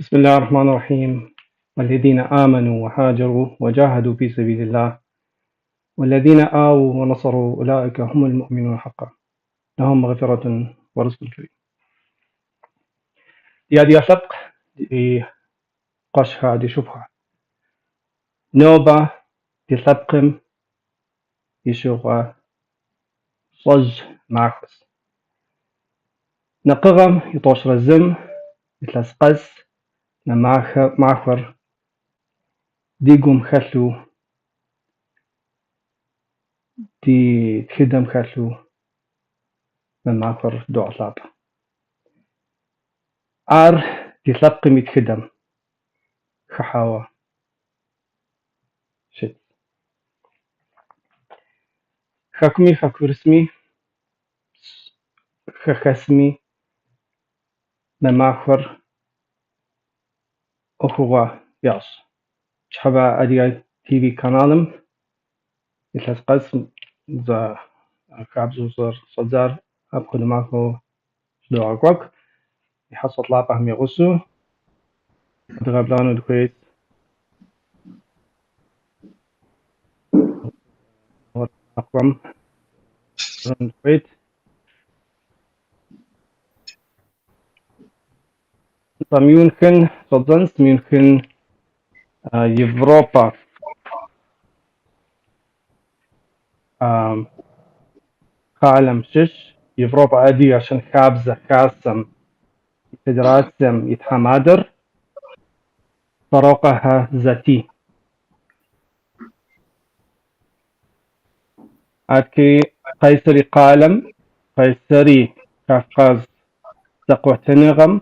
بسم الله الرحمن الرحيم. والذين آمنوا وهاجروا وجاهدوا في سبيل الله والذين آووا ونصروا أولئك هم المؤمنون حقا لهم مغفرة ورزق كريم. دي أسق دي قشها دي شبهة نوبة دي سبقم يشوغ صج معكس نقغم يطوش رزم يتلسقس معخر ديقم خلو دي تخدم خلو من معخر دو عصابة آر دي سبقم يتخدم خحاوة شت خكمي خكرسمي خخسمي نماخر أخوة ياس شحبا أدي تي في كانالم يتلس قسم زا كابزو صدر أبخد معكو شدو عقوك يحصل لابهم يغسو دغبلانو الكويت أقوم الكويت ميونخن صدنس ميونخن يوروبا عالم شش يوروبا أدي عشان خابزة خاسم فدراسم يتحمادر طرقها ذاتي أكي قيصري قالم قيصري كافقاز تقوى تنغم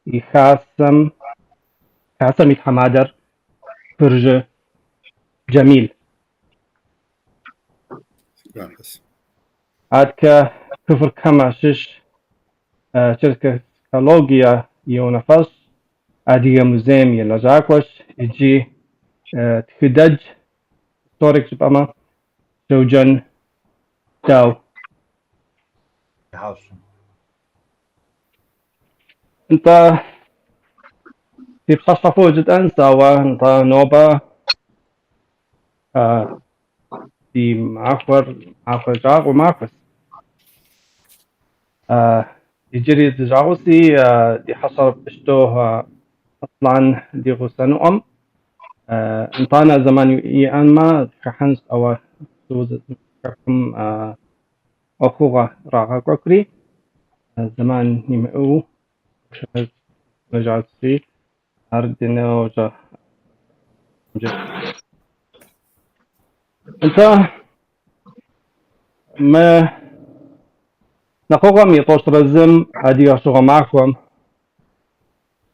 يخاسم يتحمادر فرج جميل أدك كفر كما شش شركة كالوجيا يونفس أدي مزيم يلجاكوش يجي تخدج ستوريك بأما زوجن داو انت في بصفه جد انسى وانت نوبة في معفر جاغ ومعفس يجري تجاوسي دي حصر بشتوه اصلا دي غسانو انطانا زمان يأنما كحنس او سوز كحكم أخوة راغا كوكري زمان يمئو شهد رجعت فيه أردنا وجه انت ما نقوم يطوش رزم هدي أشغى معكم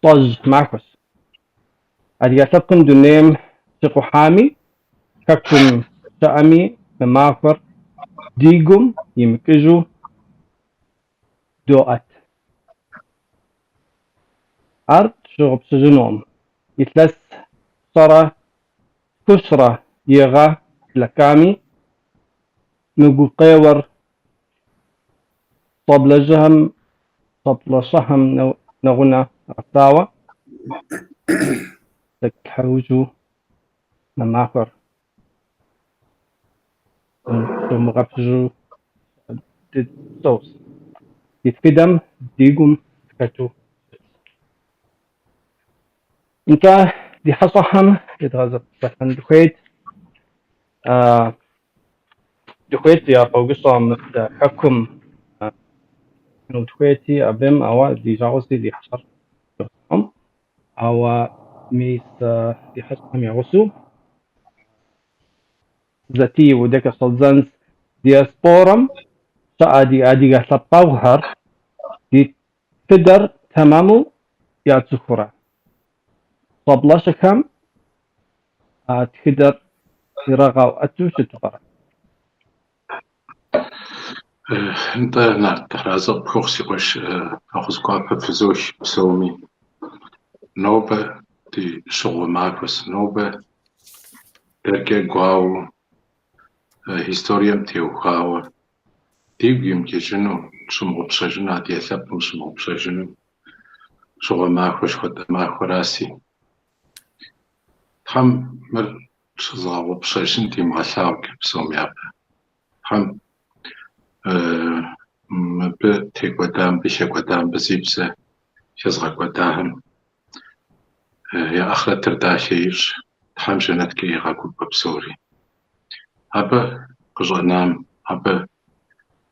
طج معكس هدي أسبكم دونيم شقو حامي ككم شأمي مماكر ديقم يمكجو دوات أرد شغب سجنوم يتلس صرا كسرة يغا لكامي نقو قيور طبلجهم نغنى رفاوة تكحوجو مماكر مغفجو صوص يتقدم ديقم كتو انت دي حصحم يتغزب بسن دخيت دخيت يا فوقصة حكم دخيتي أبم أو دي جاوزي دي حصر أو ميس دي حصحم يغسو ذاتي وديك صدزنس دياسبورم سأدي أدي سباوهر دي تقدر تمامو يا تسخرة طبلاشكم تقدر يرغاو أتو ستغرة انت نعترازب بخوصي قوش أخذ قواب فزوش بسومي نوبة دي شغل معكوس نوبة درجة قواو هيستوريام تيو قواو ديب يمكي جنو شمغو بشجنو دي أثبتم شمغو بشجنو شغل ماخوش خد ماخو راسي تحم مر شزاو بشاشنتي مغلاوك بسوم يابا تحم مب تيك ودام بشيك ودام بزيبسة شزغك وداهم يا أخرى ترداشير تحم جنتك يغاكو ببسوري هبا قجنام هبا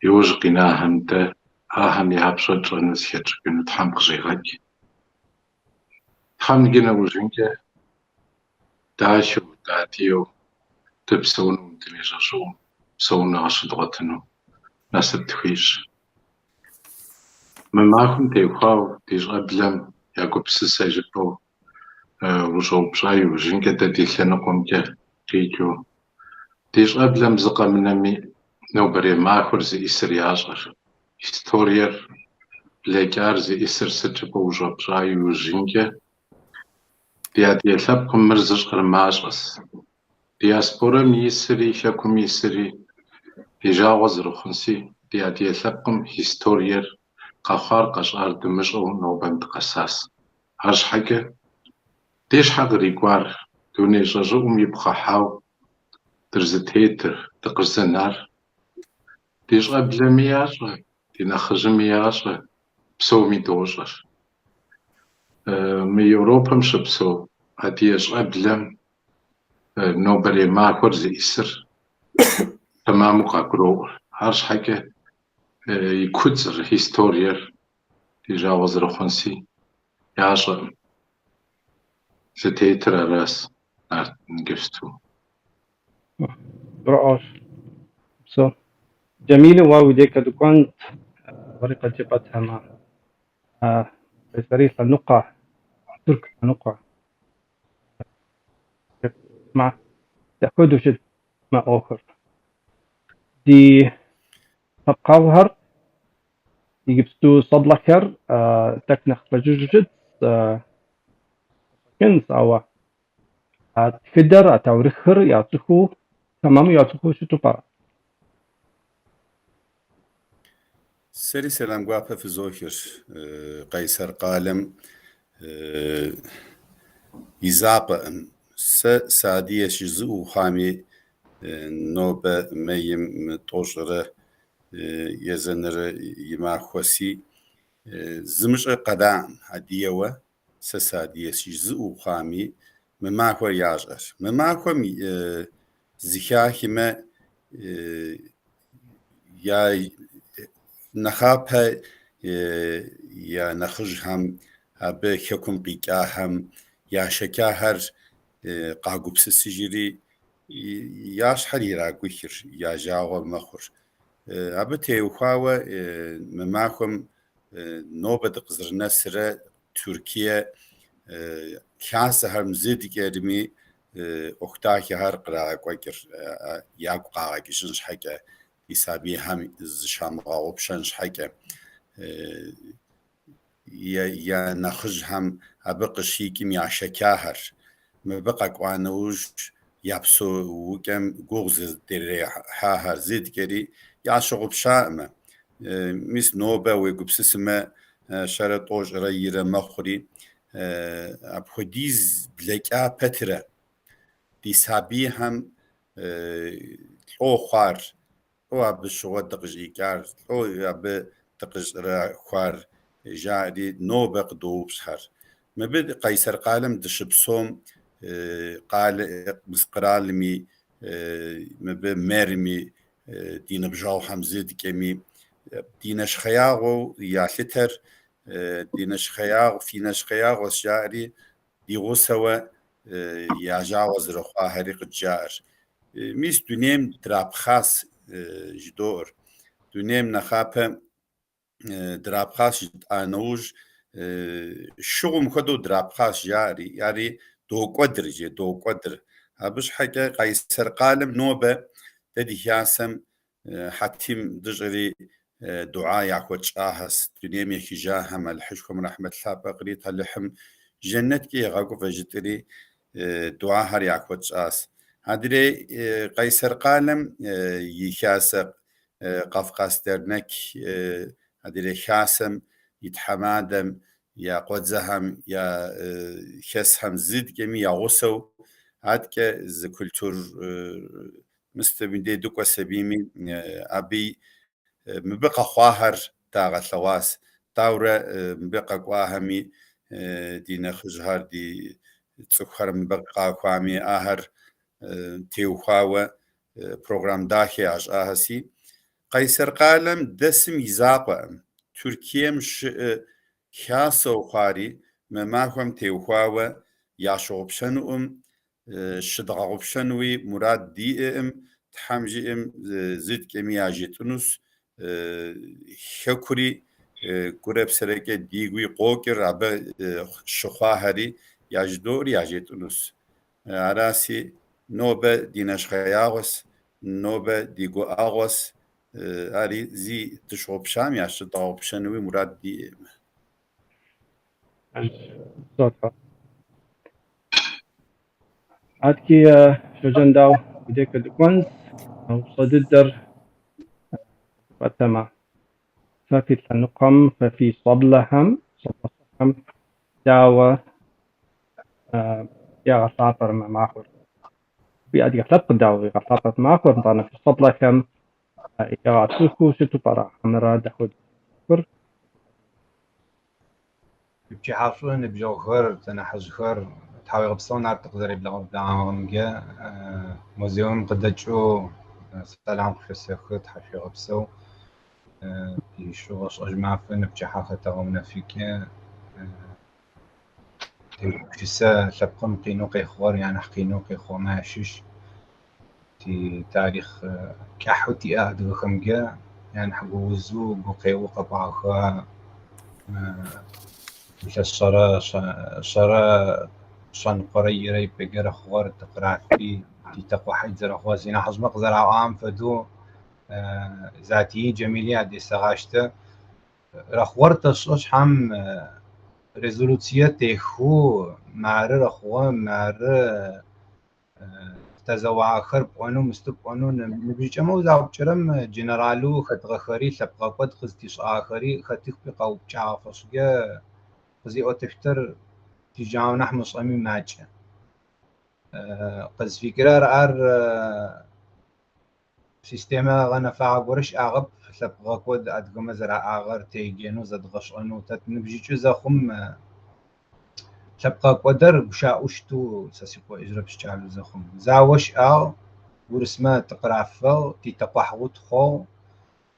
يوجقناهم ده آهم يابشو جنس يتركن تحم قجيغاك تحم جنا وجنك داشو داتيو تبسونو تليجاشو بسونا عشدغتنو ناس التخيش من معكم تيخاو تيجغبلم ياكو بسسا جبو وجو بشاي وجنك دادي لنقوم كيجو تيجغبلم زقا منامي نوبري معكور زي إسر ياشغر هستورير بلاكار زي إسر سجبو وجو بشاي وجنك ديادي لبقم مرزش غرماشغس دياسبورا ميسري شاكو ميسري تجاوز رخنسي ديادي لبقم هستورير قخار قشار دمشقو نوبند قساس هاش حاجة ديش حق ريقوار دوني جاجو يبقى حاو درزتيتر تقرزنار ديش قبل مياشغ دي نخرج مياشغ بسو ميدوجر مي أوروبا مش بسو هديش قبل نوبري ماكور زي إسر تمامو قاقرو هاش حاجة يكوتر هيستورير تجاوز رخنسي ياشغ زتيتر راس نقفتو رأوش so جميلة واو ديك دكان طريقة جبتها مع بسريح النقع ترك النقع مع تأخذ شد مع آخر دي تبقاوهر يجبستو صدلكر تكنخ بجوجد كنز أو تفدر أو رخر يعطيكو تمام يعطيكو شتو برا سري سلام قوافة في زوكر قيصر قالم يزاق سادية شزو خامي نوبة ميم توشرة يزنر يماخوسي زمش قدام هديوة سادية شزو خامي مماخو ياجر مماخو زخاهمة يا نخابها يا نخرجهم هبه حكم قيقاهم يا شكاهر قاقوبس السجري ياش حريرا قوشر يا جاوة مخور هبه تيوخاوة مماكم نوبة قزرنا سرة تركيا كاسة هرم زيد كرمي اختاكي هر قراء قوكر ياقو قاقي شنش حكا يسابي هم زشام غاوبشنش حكا يا نخرج هم أبقى شيكم يا شكاهر مبقى قوانوش يابسو وكم غوغز دري حاهر زيد كري يا شغب شامة مس نوبة ويقبسسمة شرطوش ريرة مخوري أبخديز بلكا بترة دي سابي هم لو خوار او اب شو دقجيكار او اب تقجرا خوار جاري نوبق دوبشهر ما بد قيصر قالم دشبسوم قال مسقرالمي ما ب مرمي دين بجاو حمزه كمي دينش خياغو يالتر دينش خياغ فينش خياغ وشاري ديغو سوا يا جاوز رخوا هريق الجار ميس دونيم دراب خاص جدور دونيم نخابه دراب خاص انوج شغم خدو دراب خاص جاري يعني دو قدر جي دو قدر هبش حاجة قيصر قالم نوبة تدي ياسم حتيم دجري دعاء يعقوب شاهس دونيم يكي جاهم الحشكم رحمة الله بقريت اللحم جنتك يغاقو فجتري دعاء هر يعقوب شاهس هادري قيصر قالم يخاسق قفقاس درنك هادري خاسم يتحمادم يا قوزهم يا خسهم زد كمي يا غسو عاد كز كلتور مستبدي دوكا سبيمي أبي مبقى خواهر تاغ ثواس تاورة مبقى قواهمي دينا خجهار دي تسخر مبقى قوامي آهر تيوخاوة بروغرام داخي عش آهسي قيصر قالم دسم يزاقوا تركيا مش خاصة خاري مماهم تيوخاوة ياشوبشنوم شدغوبشنوي مراد ديئم تحمجئم زيد كمياجي تونس حكري قرب سرقة ديغوي قوكر عبا شخواهري ياجدور ياجي تونس عراسي نوبة ديناش خياغس نوبة ديغو آغس هاري زي تشوبشام ياشد غوبشنوي مراد ديئم صوتها عادكي شجن داو بديك الكونز أو صددر فتما ففي النقم ففي صبلهم داوة يا غصاطر ماخر في أدي غلط داوة غصاطر ماخر طانا في صبلهم يا غاتوكو ستو برا حمرا دخل كر بچه حافظون بجو خر تنحز خر تحاول غبصون على تقدر يبلغ بلغمجة موزيون قدتشو سلام في السخط حفي غبصو بيشوغش أجمع فن بچه حافظ تغمنا فيك تيسا لبقم قينوقي خوار يعني قينوقي خو ماشش تي تاريخ كحوتي أهد خمجة يعني حقوزو بقيو قبعها مثل شان قريري بجرا خوار تقرافي دي تقوى حيد زرا خوازينا حزمق زرا عام فدو ذاتي جميلية دي سغاشته رخورت الصوش هم ريزولوسية تيخو مار رخوا مار تزوع آخر بقانو مستوب قانو نبيج أمو زاو بشرم جنرالو خد غخري سبقا قد خزتيش آخري خدتيخ بقاو بشعافشجا خزي أوتفتر تجاو نحمص أمي ماجة قز فكرة رأر سيستما غنفع قرش أغب سبقا قد أدقم زرع آغر تيجينو زد غشانو تتنبجيشو زخم سبقا قدر بشا أشتو ساسيقو إجرب شعالو زخم زاوش أو ورسمة تقرافل تتقحوت خو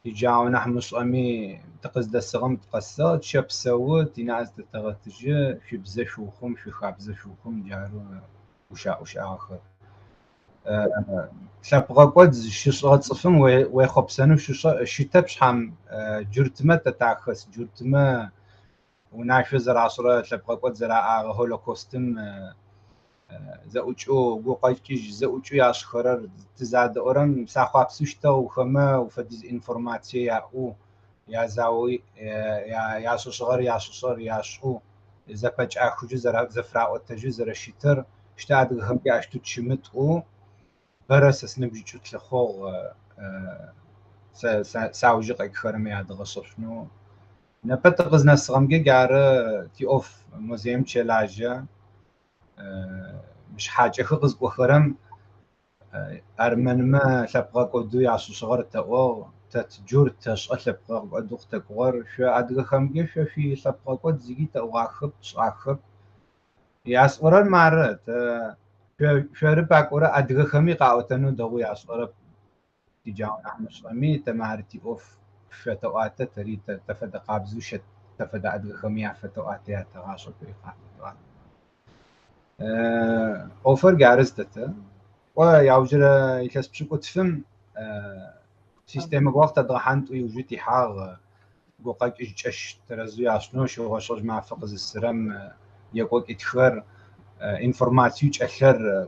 تجاو نحمص أمي تقصد السغم تقصد شاب سوت ينعز تتغتجي في بزا شوخم في خابزا شوخم جارو وش آخر سابقا قد شو صفم ويخبسنو شو تبش هم جرتما تتعخس جرتما ونعرف زرع عصرة سابقا قد زرع هولوكوستم زوجو قوقايكيش زوجو ياش خرر تزاد أورم ساخاب سوشتا وخما وفديز إنفورماتيا أو يا زاوي يا صغر يا صغر يا شو إذا بتش أخوج زرع زفرع وتجي زرع شتر اشتعد هم ياشتو تشمت أو برس سنبجي تلخو ساوجي قايك خرم يا دغصفنو نبت غزنا الصغمجي جار تي أوف موزيم تشلاجة مش حاجة خقز بخرم أرمن ما سبقا قدو يعصو صغر تقوى تتجور تشقى سبقا قدو تقوى شو أدغ خمجي شو في سبقا قد زيجي تقوى خب صاخب يعصورا المعرة شو رباك ورا أدغ خمي قاوتنو دغو يعصورا تجاو نحن صمي تمارتي أوف فتواتة تريد تفدى قابزو شت تفدى أدغ خمي فتواتها تغاشو بيقاتل أوفر جارزته ويعوجر يكسبشكو تفهم سيستم وقت ضحنت ويوجدي حاغ قوقك إيش ترزوي عشنو شو غشوج مع فقز السرم يقول إتخر إنفورماتيو أخر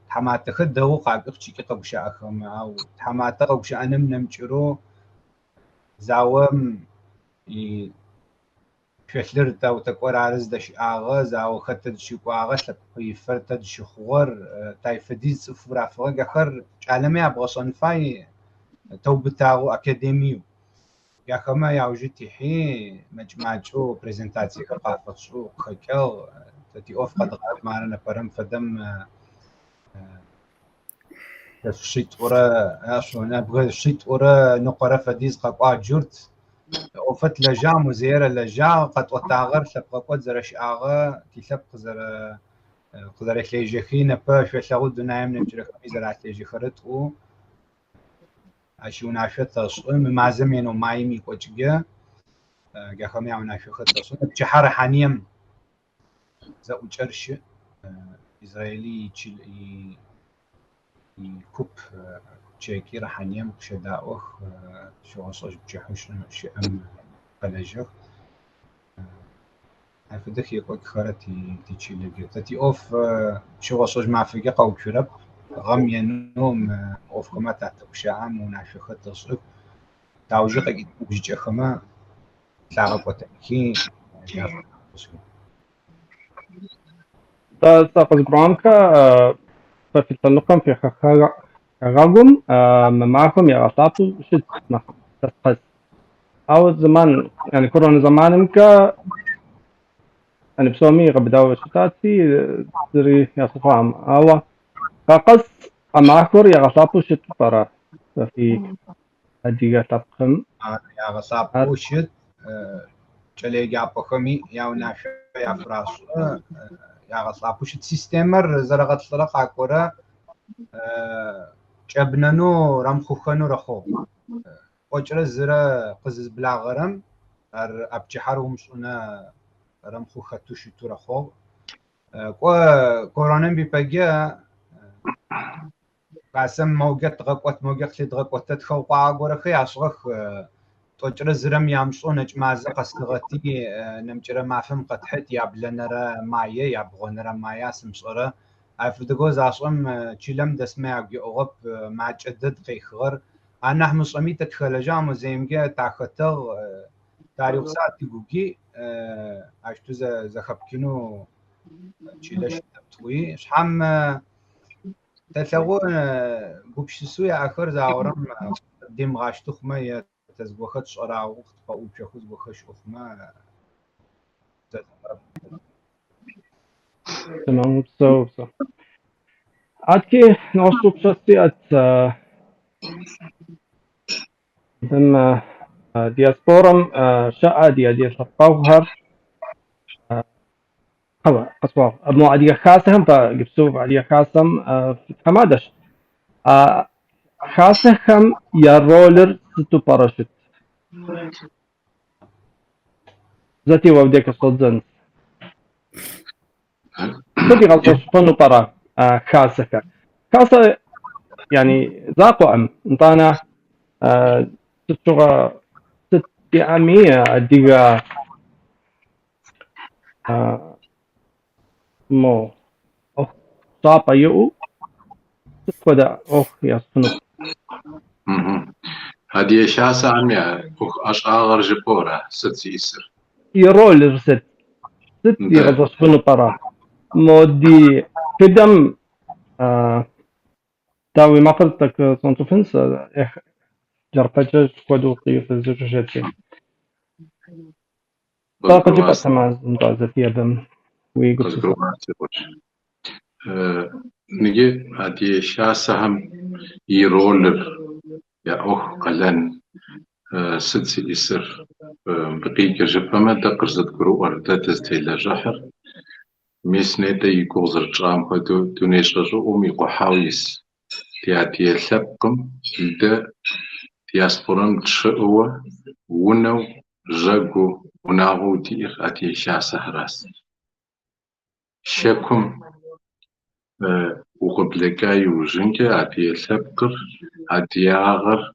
حمات خد هو قاعد أختي كتب شاخم أو حمات قوش أنا منمشرو زاوم فشلر تاو تقور عرض دش آغاز أو خطة شو آغاز لقي فرت دش خوار تايفديز فرافق آخر عالمي أبغى صنفاي تو بتاعو أكاديميو ياخما ياوجتي حي مجمعو بريزنتاسيو قافصو خكل تتي اوف قد معنا برم فدم الشيت ورا شو نبغى الشيت ورا نقرا فديز قاقع جورت اوفت لجام وزير لجا قد وتاغر سبق قد زرش اغا تيسب قدر تليجي نبا شو شغل دنايم نمشي خميزه تليجي خرط و اشون عشت تصوم معزمين ومايمي كوجا جا خمي عون عشو خط تصوم بشحر حنيم زو جرش اسرائيلي تشيل كوب تشيكي رحنيم شداوخ شو صوج بجحوش شأم بلجه عفدك يقول خرتي تشيل تي اوف شو صوج مع فيقا قو كرب غم ينوم اوف كما تعتق شعام ونعشو خط تصوم تعوجق بجي خما تعرف وتأكيد تاقز برامكا ففي التنقم في خغاغم معكم يا غطاطو شد ما تسقس أو زمان يعني كورونا زمانمكا أنا بسومي غبداو شتاتي دري يا صفام أو قاقص أماكور يا غطاطو شد برا في هدية تبخم يا غصاب وشد جلي جابخمي يا وناش يا فراس يا غصاب وشد سيستمر زرغت طرق عكورة جبنانو رمخوخنو رخو وجر زرا قزز بلا غرم أبجحر ومسونا رمخوختو شتو رخو كورونا بيبجا قاسم موجت غقوت موجت لدغقوت تخوقا غورخي عصغخ توجر زرم يامسون اجماز قسلغتي نمجر مافم قطحت يابلنرا مايه يابغونرا مايا سمصره افدغو زاسم تشلم دسمع يوغب مع جدد قيخغر انا حمصمي تتخلجام زيمجه تاختر تاريخ ساعتي جوجي اشتو زخبكنو تشيلش تبتوي شحم تتلغون بوبشسوي اخر زاورم ديم غاشتو خما تزبوخت شرا وقت فاوبش خوز بخش خما تمام سو عادكي نوصل بشخصية ثم دياسبورم شاء ديال القوهر قصوا مو عادية خاصهم فجبسوف عادية خاصهم حمادش خاصهم يا رولر ستو باراشوت ذاتي وبديك الصدن بدي غلطة شطنو برا خاصة يعني ذاقوا انطانا ستوغا ستيامية اديغا مو صاپا يو ستودا يا سنو هذه شاسة عميا أشغال جبورة ست يسر يرول رست يغضى شطنو برا مودي قدم تاوي ما قلتك صنتو فنس جربتش كودو قيوف الزوجاتي طاقة جبت سماز متعزة فيها بم ويقول نجي هذه شاسة هم يرولر يا أخ قلن ست يسر بقيك جبما دقرزت قرو أردا تستيلا جحر ميسنيتا يقوزر جام خدو دونيش رجو أمي قحاويس تياتي الثبقم دا دياسبورم تشقوة ونو جاقو وناغو دير أتي شاسة هراس شاكم وقبلكاي وجنكا أتي الثبقر أتي آغر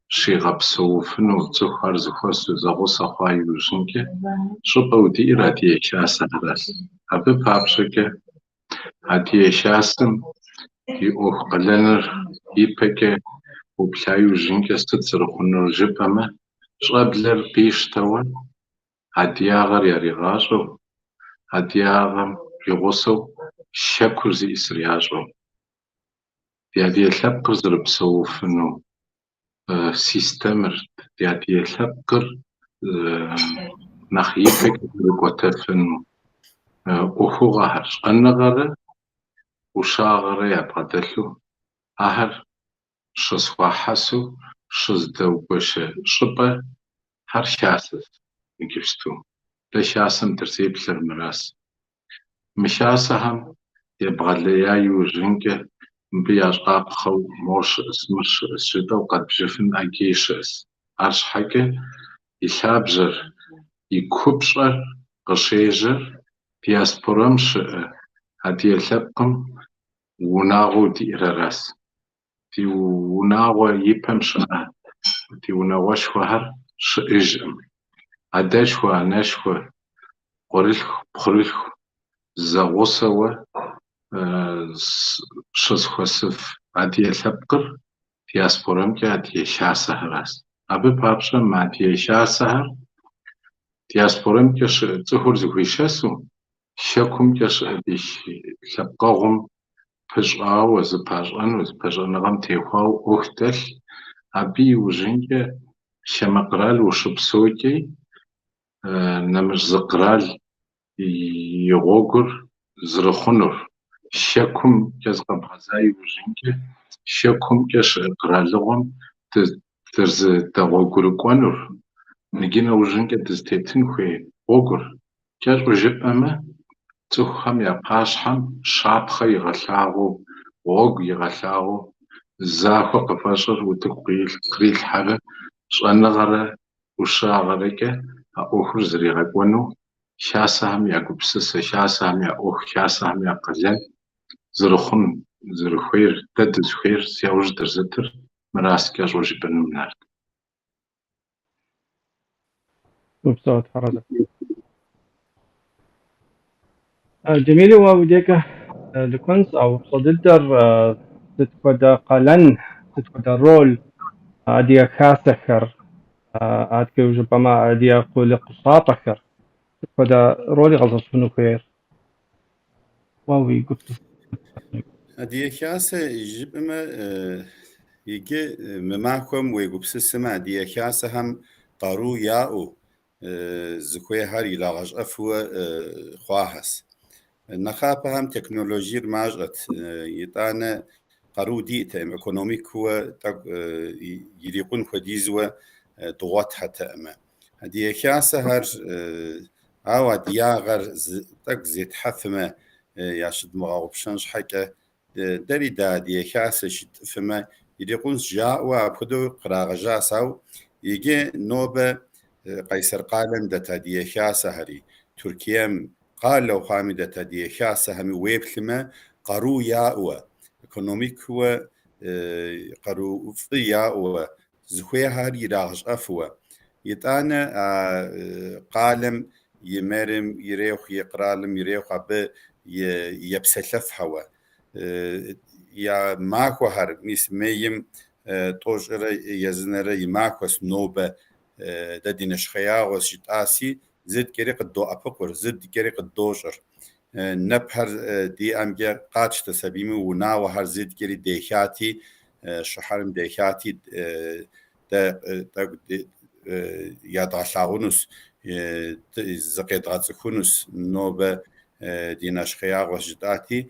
شي غبسوفن وتسخر زخوس زغو صخاي وجنكا شقو دير أتي شاسة هراس أبي بابشكا أتي شاسم يوخ قلنر يبكا وبلايو جنكا ستسرخنو جبما شغبلر قيش توا هدياغر يريغاشو هدياغم يغوصو شكر زي إسرياجو دي هدي الثبقر زربسوفنو سيستمر دياتي لبقر نخيفك بقوتفن أخوغا هرش أنغر وشاغر يبغدلو أهر شز واحسو شز دوبش شبه هر شاسس يجبستو لشاسم ترتيب المراس مشاسهم يبغى ليايو جنجة بياش قابخو موش اسمش الشتا وقد بجفن أجيشس عرش حاجة يشابجر يكبشر قشيجر دياسبورمش هدي لبقم وناغو دي راس دي وناغو يبمش دي وناغو شوهر شئجم عداشوا ناشوا قريلخ بخريلخ زغوسوا شز خسف عدي لبقر دياسبورم كي عدي شاسه راس أبي بابشا ما عدي شاسه دياسبورم كيش تهور زغويشاسو شاكم كيش أديش لبقاهم بجاو وزباجان وزباجان غم تيخاو أختل أبي وجنجة شمقرال وشبسوكي نمش زقرال يغوغر زرخونر شاكم كيز غبغزاي وجنجة شاكم كيش قرالغم ترز تغوغر قوانر نجينا وجنجة تزتيتن خوي غوغر كيش وجب أما تخم يا باشحم شابخة يغلاغو غوغ يغلاغو زاخو قفاشر وتقيل قريل حاجة شغنغرة وشاغرة أخر زريغة وانو شاسهم يا قبسس شاسهم يا شاسهم يا قزان زرخون زرخير تد زخير سياوج درزتر مراس كاج وجب النمنار وبصوت حرزة جميل ووديك لكونس أو صدلتر تتكودا قلن تتكودا رول أديا كاسكر أدكي وجبما أديا قول قصاطكر تتكودا رولي غلط شنو خير واوي قلت هدي كاسة يجيب ما يجي مماكم ويقبسس ما هدي كاسة هم قارو ياو زكوي هاري لاغش أفو خواهس نخافة هم تكنولوجيا ماجت يتانا قارو ديتا ايكونوميك هو يريقون خديزوا ضغط حتى أما هدي كاسة هر أو دياغر تك زيت حفمة ياشد مغاوبشانش حكا داري دي كاسة شد فما يريقون جاء وابخدو قراغ جاساو يجي نوبة قيصر قالم دتا دي كاسة هري تركيا قال لو خامدة دي كاسة همي ويبلما قارو ياء ايكونوميك هو قارو في ياء زخويا هاري راغش أفوا يتانا قالم يمرم يريخ يقرالم يريخ أبي يبسلف هوا يا ماكو هر ميس ميم توجر يزنر يماكو سنوبة ددينش خياغ وشتاسي زد كريق الدو أبقر زد كريق الدوجر نبهر دي أمجا قاتش تسبيمي وناو هر زد كري ديخاتي شحرم ديخاتي يادغلاغونس زقيت غاتسكونس نوبة ديناش خياغ وشتاتي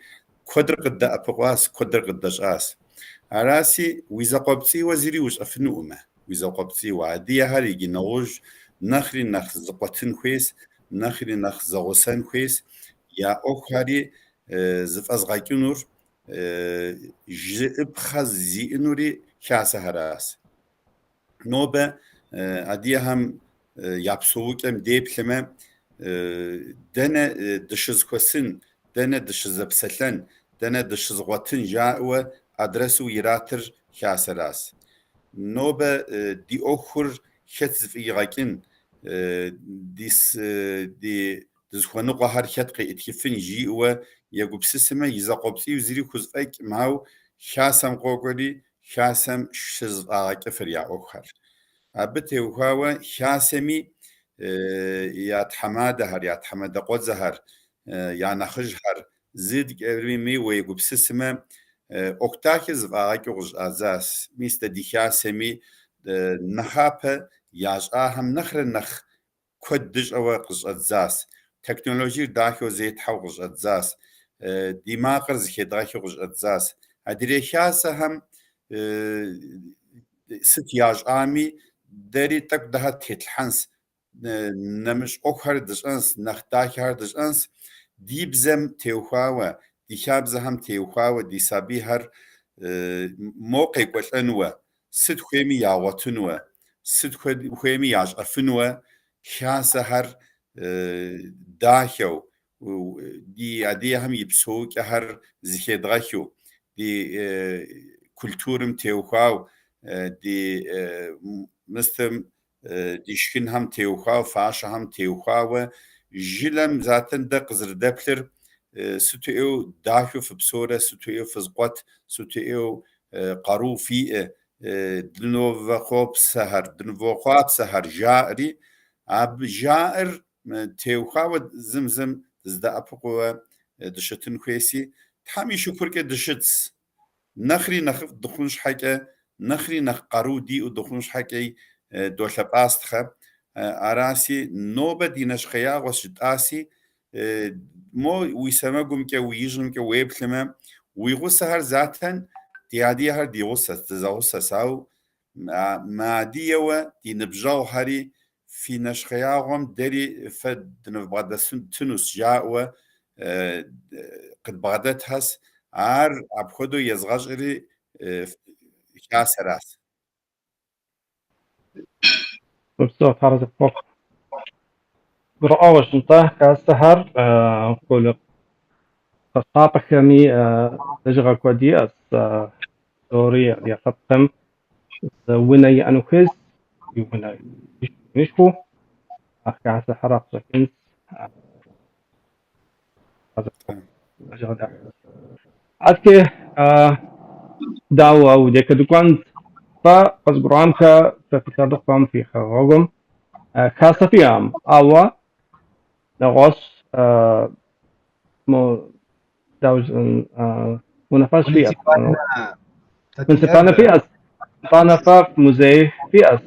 كدر قد أبقواس كدر قد جاس أراسي وإذا قبتي وزيري وش أفنومه وإذا قبتي وعدي هاري جنوج نخري نخ زقتن خويس نخري نخ زغسن خويس يا أخري زفاز غاكينور جب خزي نوري كاسة هراس نوبة عدي هم يابسوك أم ديبلما دنا دشز كوسن دنا دشز بسلن دنا دشز غوتن جاء أدرسو يراتر كاسراس نوبة دي أخر خطف إيغاكين دي دزخوانو قهر خطقي اتكفن جيء يقوب سسما يزاقوبسي وزيري كوزفاك معو خاسم قوغولي خاسم شز آغاك فريا أخر أبتي وخاوة خاسمي يا حماده هر يا حماده قوزهر يا نخجهر زيد قريمي ويقوب سسما اوكتاكز واقعج ازاس ميست دي خاسمي نخابة ياجاهم نخر النخ كدج أو قصة زاس تكنولوجي داخل زيت حو قصة زاس دماغ زكي داخل قصة زاس أدري شاسة هم ست ياجامي داري تك ده تتحنس نمش أخر دجانس نختاك هر دجانس دي بزم تيوخاوة دي شابزهم تيوخاوة دي سابي هر موقع قلنوة ست خويمي ياوتنوة ست خويمي ياج أفنوة شاسة هر داخو دي هم يبسوك هر زكي دغاكو دي كولتورم تيوخاو دي مستم دي شكن هم تيوخاو فاشا هم تيوخاو جلم ذاتن دا قزر دبلر ستو داخو في بسورة ستو في زقوت ستو قارو في دنو خوب سهر جائري اب جائر تيوخاو زمزم زدا أبقوا دشتن خويسي تحمي شكر كي دشتس نخري نخف دخونش حكا نخري نخ قارو دي ودخونش حكي دوشة باستخة أراسي نوبة دينش خيا وشت آسي مو ويسمعهم كي ويجهم كي ويبلما ويغوص هر ذاتن ديادي هر ديغوص تزاغوص ساو ما ديوا دي نبجاو هري في نشخياهم داري فد نبغاد تنس جاءوا قد بغدت هس عار أبخدو يزغجري كاسراس بصوت حرز الفوق برأوش انطاه كالسهر قول قصاطة كمي تجغى كودياس دورية يخطم وني أنوكيز يوني نشكو أخي سحرق سكنس أذكي داوا وديك دوكانت فقص برامكا ففكر دقام في خواجم خاصة فيهم أوا نغص مو داوز منافس فيها من سبانا فيها سبانا فاف موزي فيها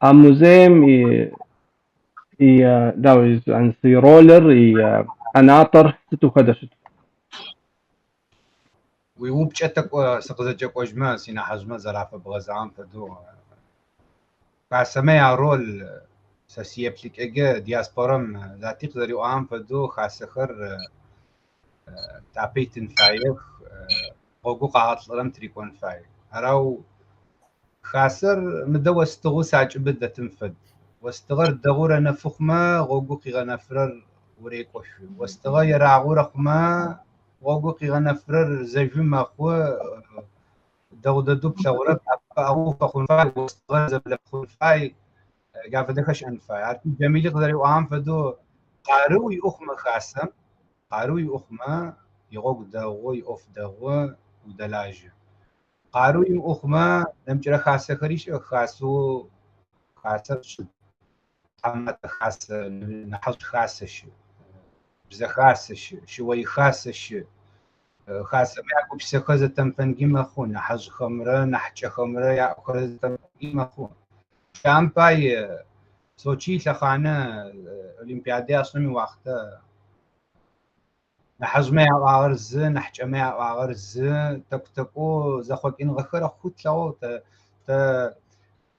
موزيم داوز عن سي رولر أناطر ستو خدشت ويوبشتك سقزتك وجمع سينا حجمة زرافة بغزعان فدو كاسمي رول ساسي ابليك اجا دياسبورم ذاتي قدر يوام فدو خاسخر تابيتن فايخ قوقو قاعد لرم تريكون فايخ اراو خاسر مدو استغو ساج بدا تنفد واستغر دغورة نفخما قوقو قيغا نفرر وريكوش واستغر يراغورة خما قوقو قيغا نفرر زيجو ماخو دغودة دوب ثورة أبو فخون فاي واستغر زبلا فخون فاي قاعد دخش أنفاي عارف جميل يقدر يوام فدو قارو يأخما خاسم قارو يأخما يغوق دغو يأف دغو ودلاجة قارو يأخما نمجرى خاسة خريش خاسو خاسة شد حمات خاسة نحط خاسة شو بزا خاسة شوي خاسة شو خاسة ما يعقوب سخزة تنفنجي مخون حج خمرة نحج خمرة يعقوب خزة تنفنجي مخون كان باي سوتشي لخانة أولمبيادية أصلا من وقتها نحج ما يعقوب ز نحج ما يعقوب ز تكو زخوك إن غخرة خوت لو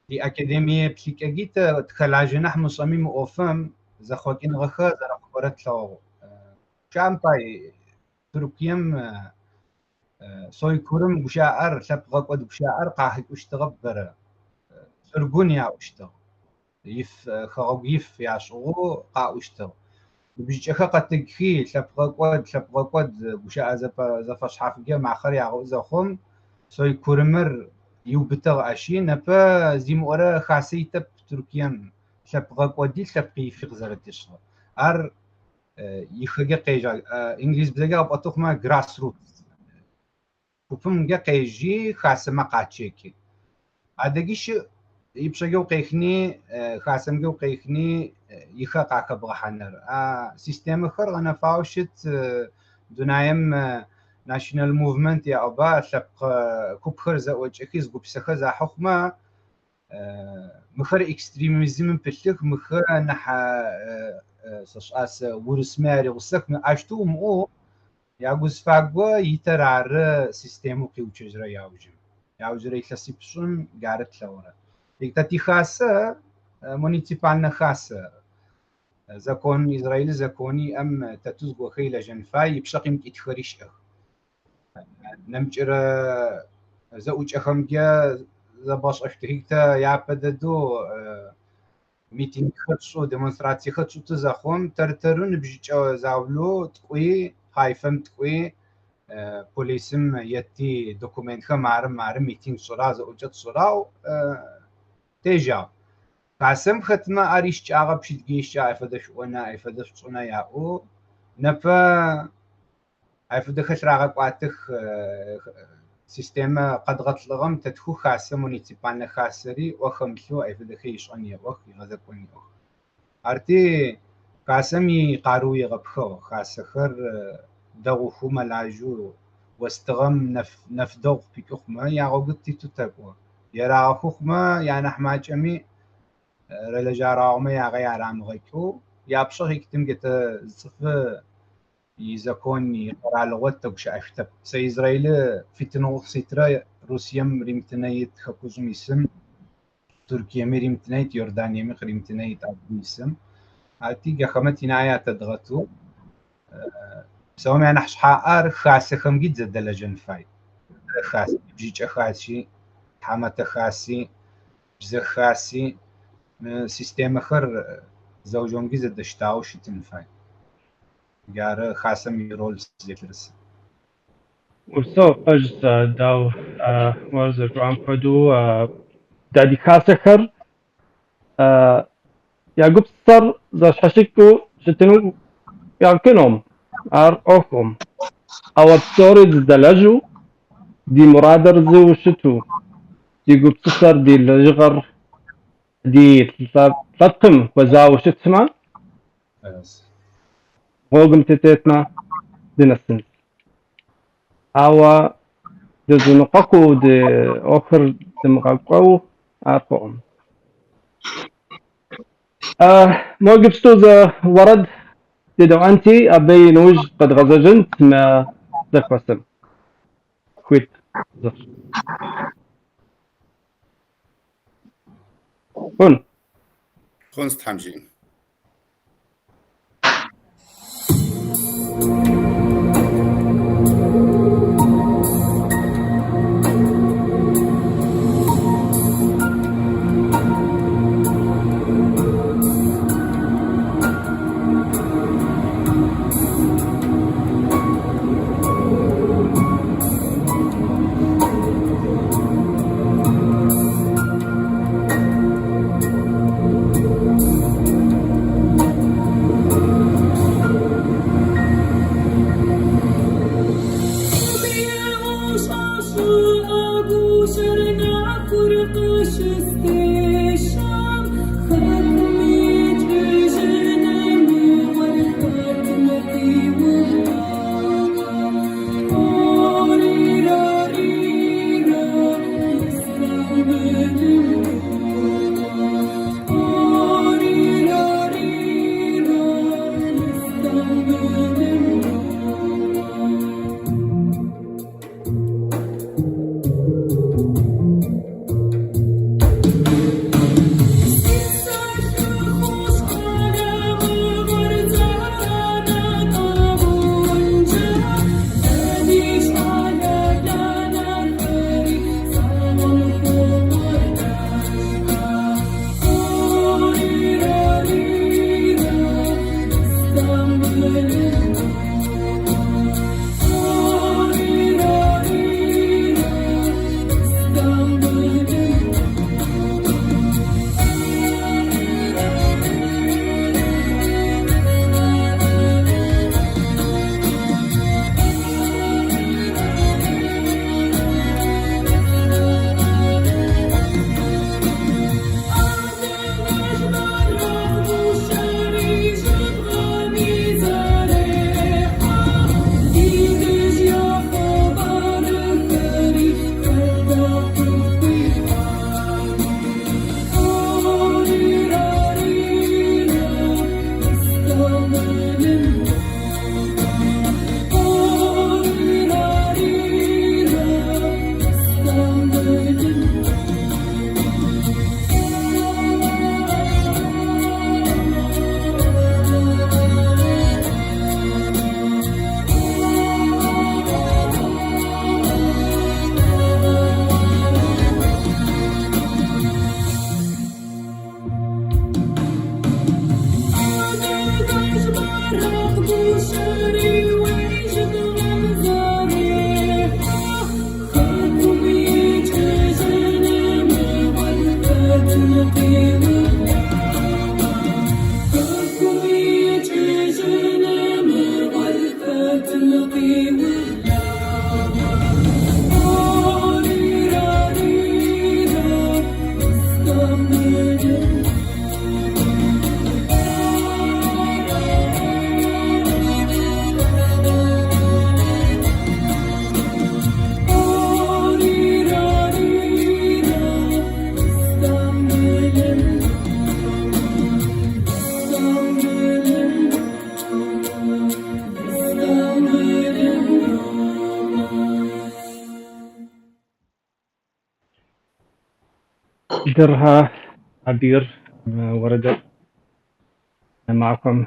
دي أكاديمية بليكاجيت تخلع جناح مصمم أوفم زخوك إن غخرة زرق قرت لو كان باي تركيم سوي كورم بشاعر تبغى قد بشاعر قاعد واشتغبر سرقونيا واشتغل يف خواجيف يا شغو قاعد واشتغل بيجي قد تجخي تبغى قد بشاعر زفش حافجة مع خريع غوزخم سوي كورمر يوبتغ عشين نبا زي مورا خاصي تب تركيا تبغى قد تبقي في غزارة الشغل أر يخرج قيجا إنجليز بزاجا بطوخ ما grass roots وفهم جا قيجي خاصة ما قاتشيكي عادقيش يبشجو قيخني خاصة مجو قيخني يخاق عقب حنر سيستم خر أنا فاوشت دنايم ناشونال موفمنت يا أبا شق كوب خرزة وجهكيز كوب سخزة حكمة مخر اكستريميزم بلخ مخر نحا سشاس ورسماري وسك اشتو مو ياغوز فاغو يترار سيستمو كيوچجرا ياوجرا يتلسيبشن غارت لورا يكتاتي خاصه مونيتيبالنا خاصه زكون إسرائيل زكوني أم تتوزغو خيلة جنفاي بشقيم كيتخريش نمجر زوج أخمجا زباش أشتهيكتا يعبددو ميتين خدشو ديمونستراتي خدشو تزاخون ترترون بجيجا زاولو تقوي هايفم تقوي بوليسم يتي دوكومنت خمارم ميتين صورا زوجت صورا تيجا قاسم ختمه أريش عقب شد جيش عفدش ونا عفدش صنا ياو نفا عفدخش راقب قاتخ سيستم قد غطلغم تدخو خاصة مونيتيبالنا خاصري وخمسو عفدخيش عني وخ يغزقوني وخ أرتي قاسمي قاروي غبخو خاصة خر دغوخو ملاجو واستغم نفدغ بيكوخما ياغوغتي تتاقو يراغوخما يعني أحماج أمي رلجاراومي ياغي عرام غيكو يابشو هيكتم جتا زفه يزاكوني قرالغوت تقش عفتب سي إسرائيل في تنوغ سيترا روسيا ريمتنايت خكوزم اسم تركيا ريمتنايت يوردانيا ريمتنايت عبد اسم هاتي جاخمتي نايا تدغتو سوامي أنا حشحاقر خاسة خمجيت زد لجن فاي خاسي بجيج أخاسي حامة خاسي بزر خاسي سيستم آخر زوجون جزء دشتاو شتنفاي جاره خاصم يرول زيترس وسو أجز داو ورز جرام كدو دادي خاسخر يعقوب صار ذا شاشكو شتنو يعكنهم أوكم أو بسوري دلجو دي مرادر زو شتو يعقوب صار دي الجغر دي تلتم وزاو شتسما غوغم تتيتنا دينسن أو دزنقاكو دي أخر دمقاكو أرقوم موقف ستوزا ورد ديدو أنتي أبي نوج قد غزجنت ما ذاك وسم كويت زر كونست حمجين درها عبير وردت معكم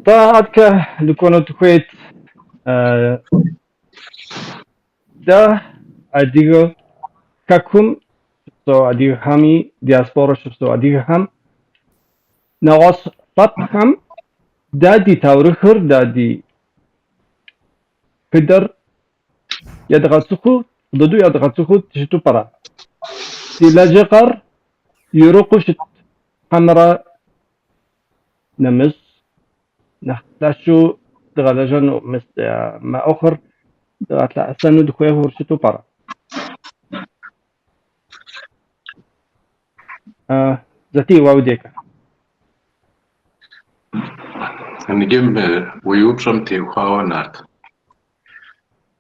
طاعتك لكون تكويت ده أديو كاكم شو أديو همي دياسبورا شو أديو هم نغص طبهم دادي تورخر دادي قدر يدغسخو ضدو يدغسخو تشتو برا تلاجقر يروقش حمرا نمس نحتاشو دغالجانو مس ما أخر دغاتلا أسانو دخويه ورشتو برا ذاتي واوديك نجم ويوبشم تيوخاو نارت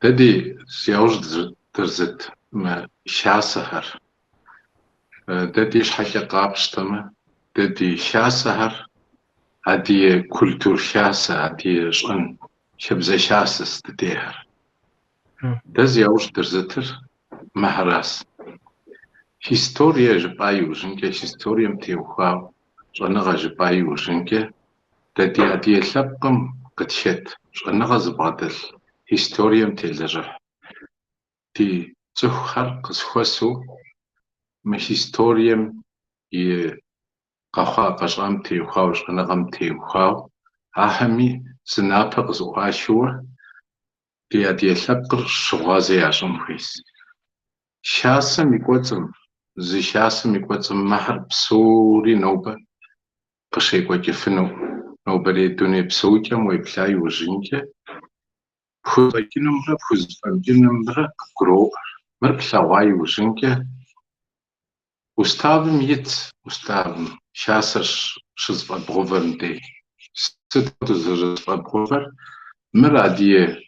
تدي سيوج درزت ما شاسهر تدي شحكة قابشتما تدي شاسهر هدي كولتور شاسة هدي شن شبزة شاسة ستديهر تدي يوج درزتر مهراس هيستوريا جبايو جنكي هيستوريا متيوخاو شنغا جبايو جنكي تدي هدي لبقم قد شت شنغا زبادل هيستوريا متيلجح تي تخر قسخوسو مش هيستوريا ي قخا قشام تيوخاو شنغم تيوخاو أهمي سنابا قزواشوا تي هدي لبقر شغازي عشان خيس شاسة ميقوتم زي شاسة ميقوتم مهر بسوري نوبة قشي قوكيفنو نوبة ليدوني بسوكا مويبلاي وجينكا بخوزاكي نمبرا بخوزاكي نمبرا قرو مربلا واي وجينكا أستاذم يت أستاذم شاسة شزفا بغوفر دي ستو زرزفا بغوفر مرادية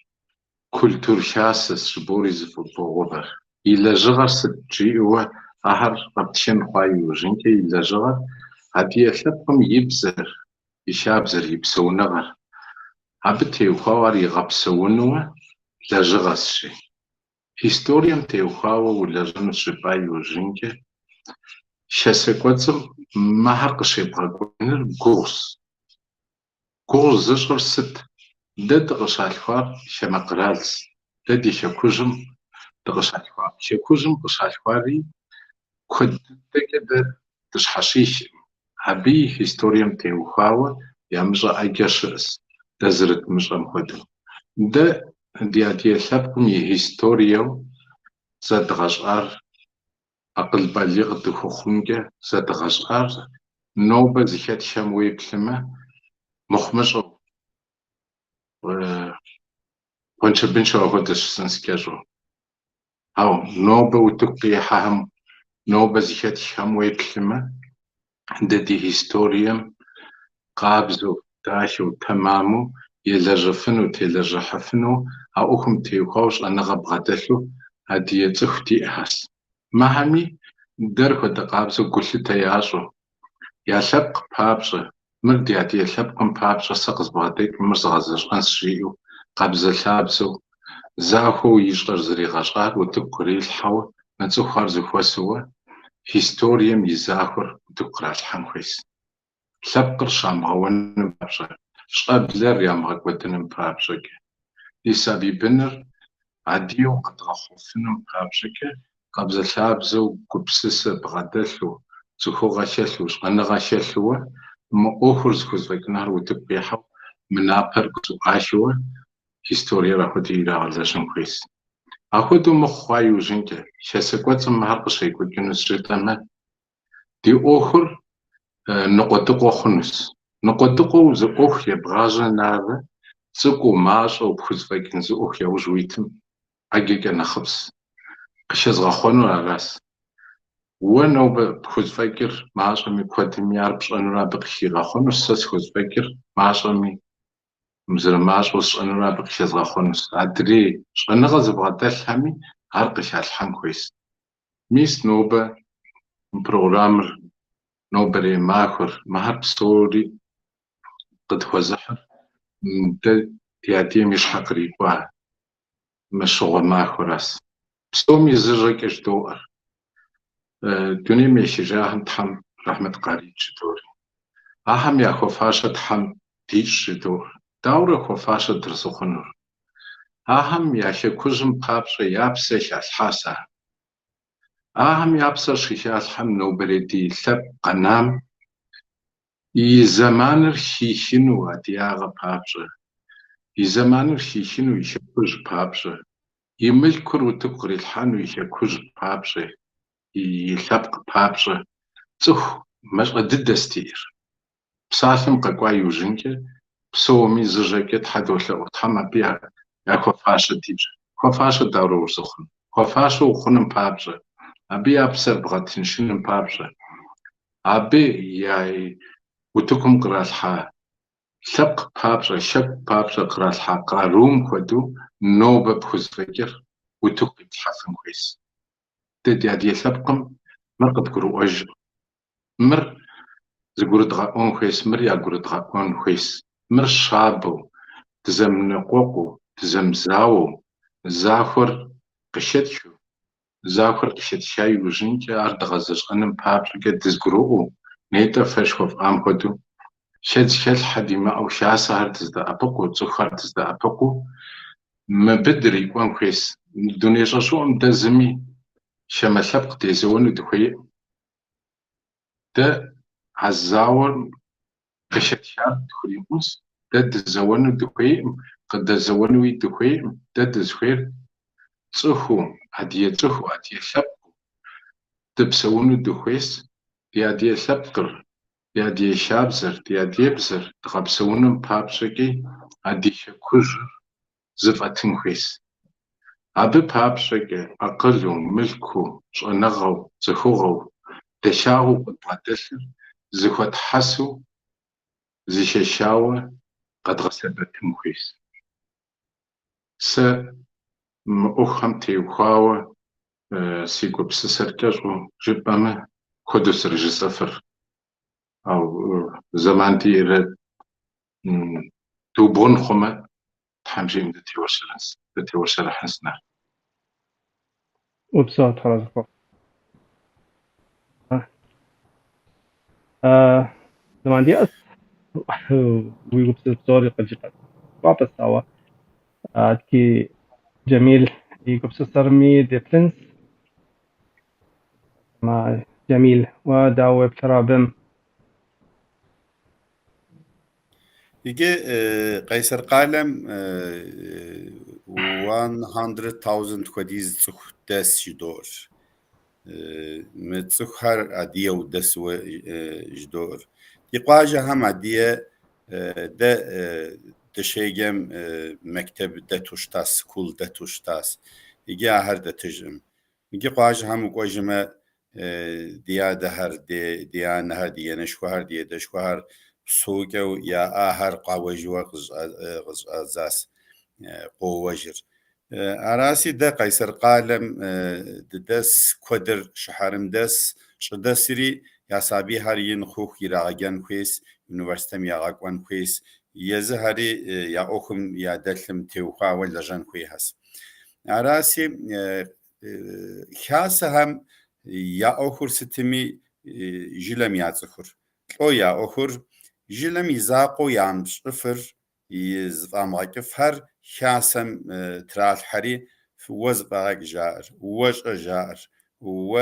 كولتور شاسة شبوري زفا بغوفر إلا جغر ستجي هو أهر قبتشن خواي وجنكي إلا جغر هدي أثبقم يبزر يشابزر يبسو نغر هبتي وخوار يغبسونوا لا جغر الشي هيستوريا تيوخاوا ولا جنس شباي وجنكي شاسكواتم ما حقش يبغى كونر غوص زجر ست دد غشالخوار شمقرالس ددي شكوجم دغشالخوار شكوجم غشالخواري كنت كده تشحشيش هبي هيستوريا تيوخاوا يامجا أجاشس دزرت مش أمخدو ده دي ثابكم هيستوريا زاد غشار أقل بالغ دخوخنجة زاد غشار نوبة زيكات شاموي بلما مخمجو وانش بنشو أخدش سنسكاجو أو نوبة وتقي حهم نوبة زيكات شاموي بلما دي هيستوريا قابزو داشو تمامو يلجفنو تيلجحفنو أوكم تيوخوش أنا غبغدلو هدي تختي أحس مهمي دركو دقابزو قلت ياشو يا سبق بابزو مردي هدي سبقم بابزو سقز بغديك مرزغزش أنسريو قابز الحابزو زاخو يشغر زري غشغار وتقري الحو نتوخار زخوسوا هيستوريا ميزاخر وتقرا الحمخيس سبقر شامغوان بابزو شقابلر يا مغاكوتن بابزوك لسابي بنر عديو قد غخوفنم بابزوك قابز الحابزو قبسس بغدلو زخو غشلو شغن غشلو ما أخر زخوز فيك نهر وتبيحو منابر قصو عاشوا هيستوريا راخدي إلى علشان كويس أخدو مخوايو جنجة شاسكوات مهار قشيكو جنس جتما دي أخر نقطق خنس نقطق زقوخ يبغاز نابا زقو ماش أو بخز فاكن زقوخ يوجويتم أجيك نخبس قشز غخونو أغاس ونو بخز فاكر ماش أمي كواتم ياربش أنو بقشي غخونو سس خز فاكر ماش أمي مزر ماش وش أنو بقشز غخونو أدري أنا غزب غداش همي هرقش الحم كويس ميس نوبة بروغرامر نوبري ماخر مهر ستوري قد وزحر ده تياتي مش حقري واه مشغل ماخراس بستومي زرق اجدور دوني ميشي جاهم تحم رحمة قاري جدوري أهم يا خفاشة تحم ديش جدور دورة خفاشة درسخنور أهم يا شكوزم قابشة يابسش الحاسة أهم يابسة شخيشات حم نوبري دي لب قنام زمان شيشينو أدياغ بابشة زمان شيشينو يشكوز بابشة يملكر وتقري الحانو يشكوز بابشة يلبق بابشة تخ مش قد دستير بسالم قاقوا يوجنك بسومي زجاكت حدوثة وطحما بيها يا خفاشة ديجا خفاشة دارو وزخن خفاشة وخنم بابشة أبي أبسر بغتنشن بابشة أبي ياي وتكم قرالحا شق بابشة شق بابشة قرالحا قاروم كودو نوبة بخز فكر وتكم تحفن كويس تدي هدي سبقم مرقد قرو أج مر زقور دغاون كويس مر يا قرو دغاون كويس مر شابو تزم نقوقو تزم زاو زاخر قشتشو زاخر قشت شاي وجنك أرد غزش أنم بابشة قد زقروه نيتا فشخوف آم كودو شد حديمة أو شاسة هرتزدا أبقو تزخر تزدا أبقو ما بدري وان كويس الدنيا شو مدزمي شما سبق تيزون دخوي ده عزاور قشت شاب دخوي موس ده دزون دخوي قد دزون وي دخوي ده دزخير صخو عديه صخو عديه سبق تبسون دخويس دي عديه سبقر دي عديه شابزر دي عديه بزر تقبسون بابشكي عديه شكوجر زفتن كويس أبي بابشكي أقلو ملكو شنغو زخوغو تشاو قدرتشر زخوت حسو زيشاوة قد غسبت مخيس س مؤخم تيوخاوة سيكو بسسركشو جبامة كدوس رجي سفر أو زمان تيرد توبون خمة تحمجين دتي حسنا وبصوت حرزقو زمان دي ويقول بسوري قد جبت واپس آوا كي جميل يقول بسرمي دي برنس مع جميل وداوي بترابم يجي قيصر قالم 100,000 كوديز تسخ داس جدور متسخر عدية ودس جدور يقواجه هم عدية ده تشيجم مكتب ده توشتاس سكول ده توشتاس يجي هر ده تجم يجي قواجه هم قواجمة ديا دهر ديا نهر ديا نشوهر ديا دشوهر سوقو يا آهر قاوجوا غز أزاس قوجر أراسي ده قيصر قالم دس كودر شحرم دس شدسري يا صابي هارين خوخ يراغان كويس يونيفرسيتم يراغان كويس يزهري يا أخم يا دلم تيوخا ولا جان كويس أراسي خاصهم يا أخر ستمي جلم يعتخر أو يا أخر جلم يزاقو يام صفر يزقام غكفر خاصم ترال حري في وزباق جار وج جار و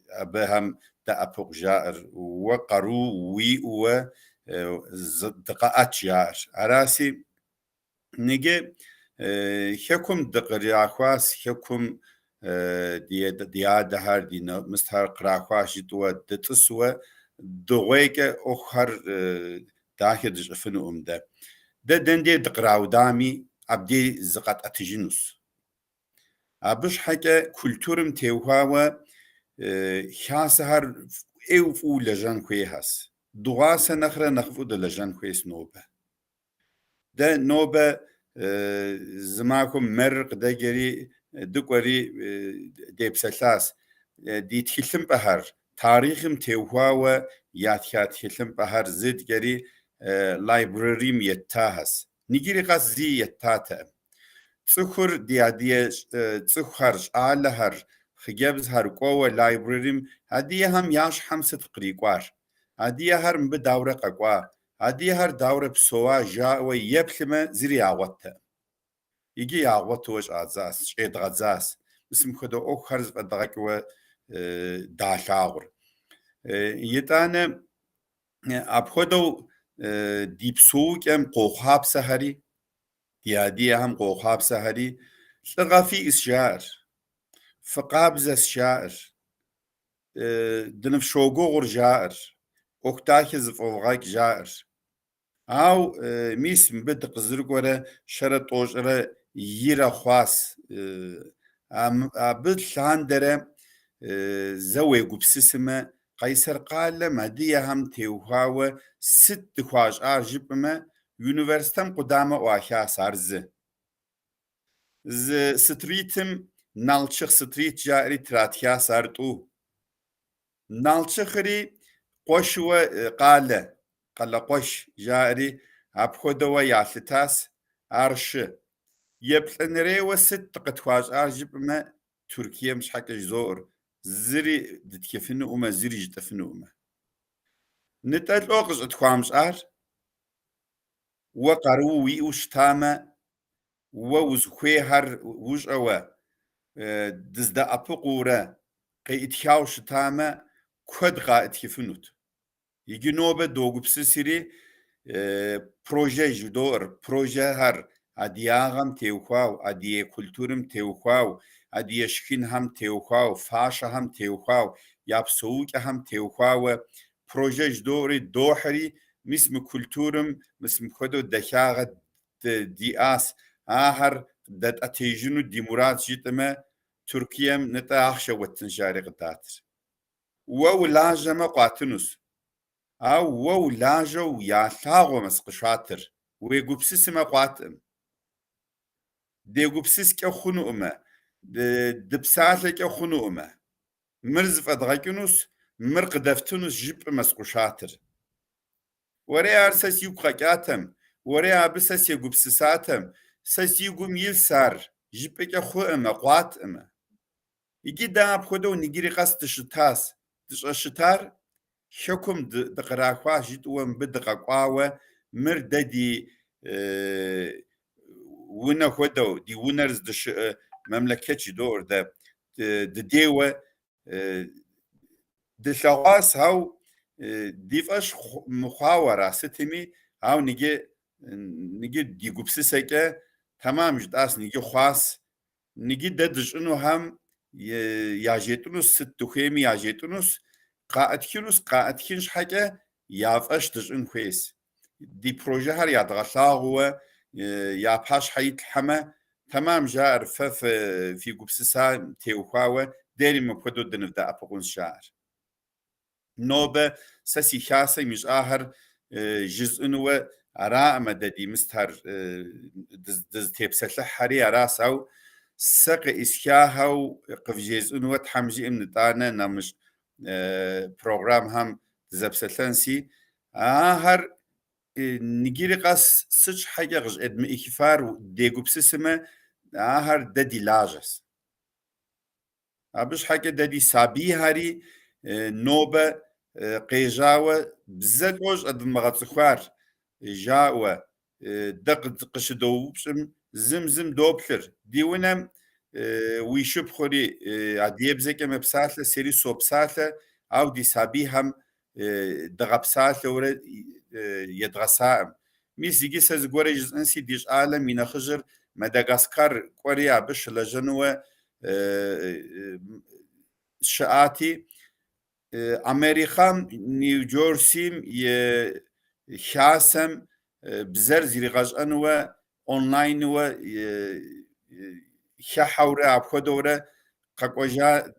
أبهم تأبق جار وقرو وي و دقات جار أراسي نجي حكم دقرياخواس حكم ديادة هار دينا مستهر قراخواس جتوا دتسوا دوغيك أخر داخل جفنو ده دندي دقراو دامي عبدي زقات أتجنوس أبش حكا كولتورم تيوهاوا حاسهر إيوفو لجان كويهاس دوغاسا نخرا نخفو لجان كويس نوبة ده نوبة زماكم مرق ده جري دقوري دي بسلاس دي تخلم بهر تاريخم تيوهاوا ياتيات تخلم بهر زد جري لايبراريم يتاهس نيجيري قاس زي يتاتا تسخر ديادية تسخرش آلهر خجابز هر قوة لايبراريم هديه هم ياش حمسة قريقوار هديه هر مبداورة قاقوا هديه هر داورة بسوا جاء ويبلما زري عوضتا يجي عوضت وش عزاس شيد غزاس بسم خدو أخرز بدغك و داشاور يتانا أبخدو ديبسوك ام قوخاب سهري ديادية هم قوخاب سهري لغافي إسشاعر فقابز الشاعر دنف شوقو غر جائر اوكتاكز فوغاك جائر او ميس مبد قزرق ورا شرط اوجرا يرا خواس ابد لاندره زوي قبسسما قيصر قال مدية هم تيوهاوة 6 خواج ارجبما يونيفرستم قدامة واحيا سارز ستريتم نالشخ ستريت جاري تراتيا سارتو نالشخري قوشوا قال قوش جاري أبخدوا يعثتاس عرش يبلنري وست قتواج أرجب ما تركيا مش حكا زور زري دتكفنو وما زري جتفنو وما نتال أوقز أتخوامش أر وقروي وشتاما ووزخوي هر وج أوا دزدا أبقورا قي اتخاو شتاما كود غا اتكفنوت يجي نوبة دوغو بسسيري بروجي جدور بروجي هر أدياغم تيوخاو أديه كولتورم تيوخاو أديه شكين هم تيوخاو فاشا هم تيوخاو يابسوك هم تيوخاو بروجي جدوري دوحري مسم كولتورم مسم خدو دخاغة دياس آهر دات أتيجنو ديمورات جيتما تركيا نتا أخشى واتنجاري قداتر وولاجما قاتنوس أو لاجو يا ثاغو مسقشاتر ويقبسس ما قاتم دي قبسس كخنو أما دبسات كخنو أما مرز فدغاكنوس مرق دفتنوس جيب مسقشاتر وريا أرسس يقاكاتم وريا أبسس يقبسساتم سس يقوم يلسار جيب كخو أما قات أما يجي دا بخدو نجري قصد شتاس تشتار حكم دقراخوا جيت وم بدقاقوا مرددي ونا خدو دي ونرز دش مملكتي دور ده ديوه دشواس هاو ديفاش مخاورة ستمي هاو نيجي دي قبسسكه تمام جداس نيجي خاص نيجي ددش انه هم ياجيتونس ستوخيمي ياجيتونس قاعد كينش حاجة يافش تجن كويس دي بروجي هر يدغشاغ هو ياباش حيت الحما تمام جار في قبسسا تيوخاوة ديري مبخدو دنفدا أبقون شعر نوبة ساسي خاصة مش آخر جزء نوى أراء مددي مستهر دز تيبسلح حري أراس أو ساق إسكاها وقف جزء نوى تحمجي من دانا نمش program هم زبسلانسي هر نجيري قاس سج حاجة غج ادم إكفار ديجو بسسمة هر ددي لاجس أبش حاجة ددي سابي هاري نوبة قيجاوة بزاد وج ادم مغاتخوار جاوة دق قشدو بشم زم دوبلر ديونم ويشوب خوري عديب زي كما بساطة سيري سو بساطة أو دي سابي هم دغا بساطة ورد يدغسائم ميسيجي سزغوريج انسي ديش عالم ينخجر مدغاسكار كوريا بش لجنوة شعاتي أمريكا نيوجيرسي يحاسم بزر زيرغاج أنوا أونلاين و حاورة أبخدورة قاقوجا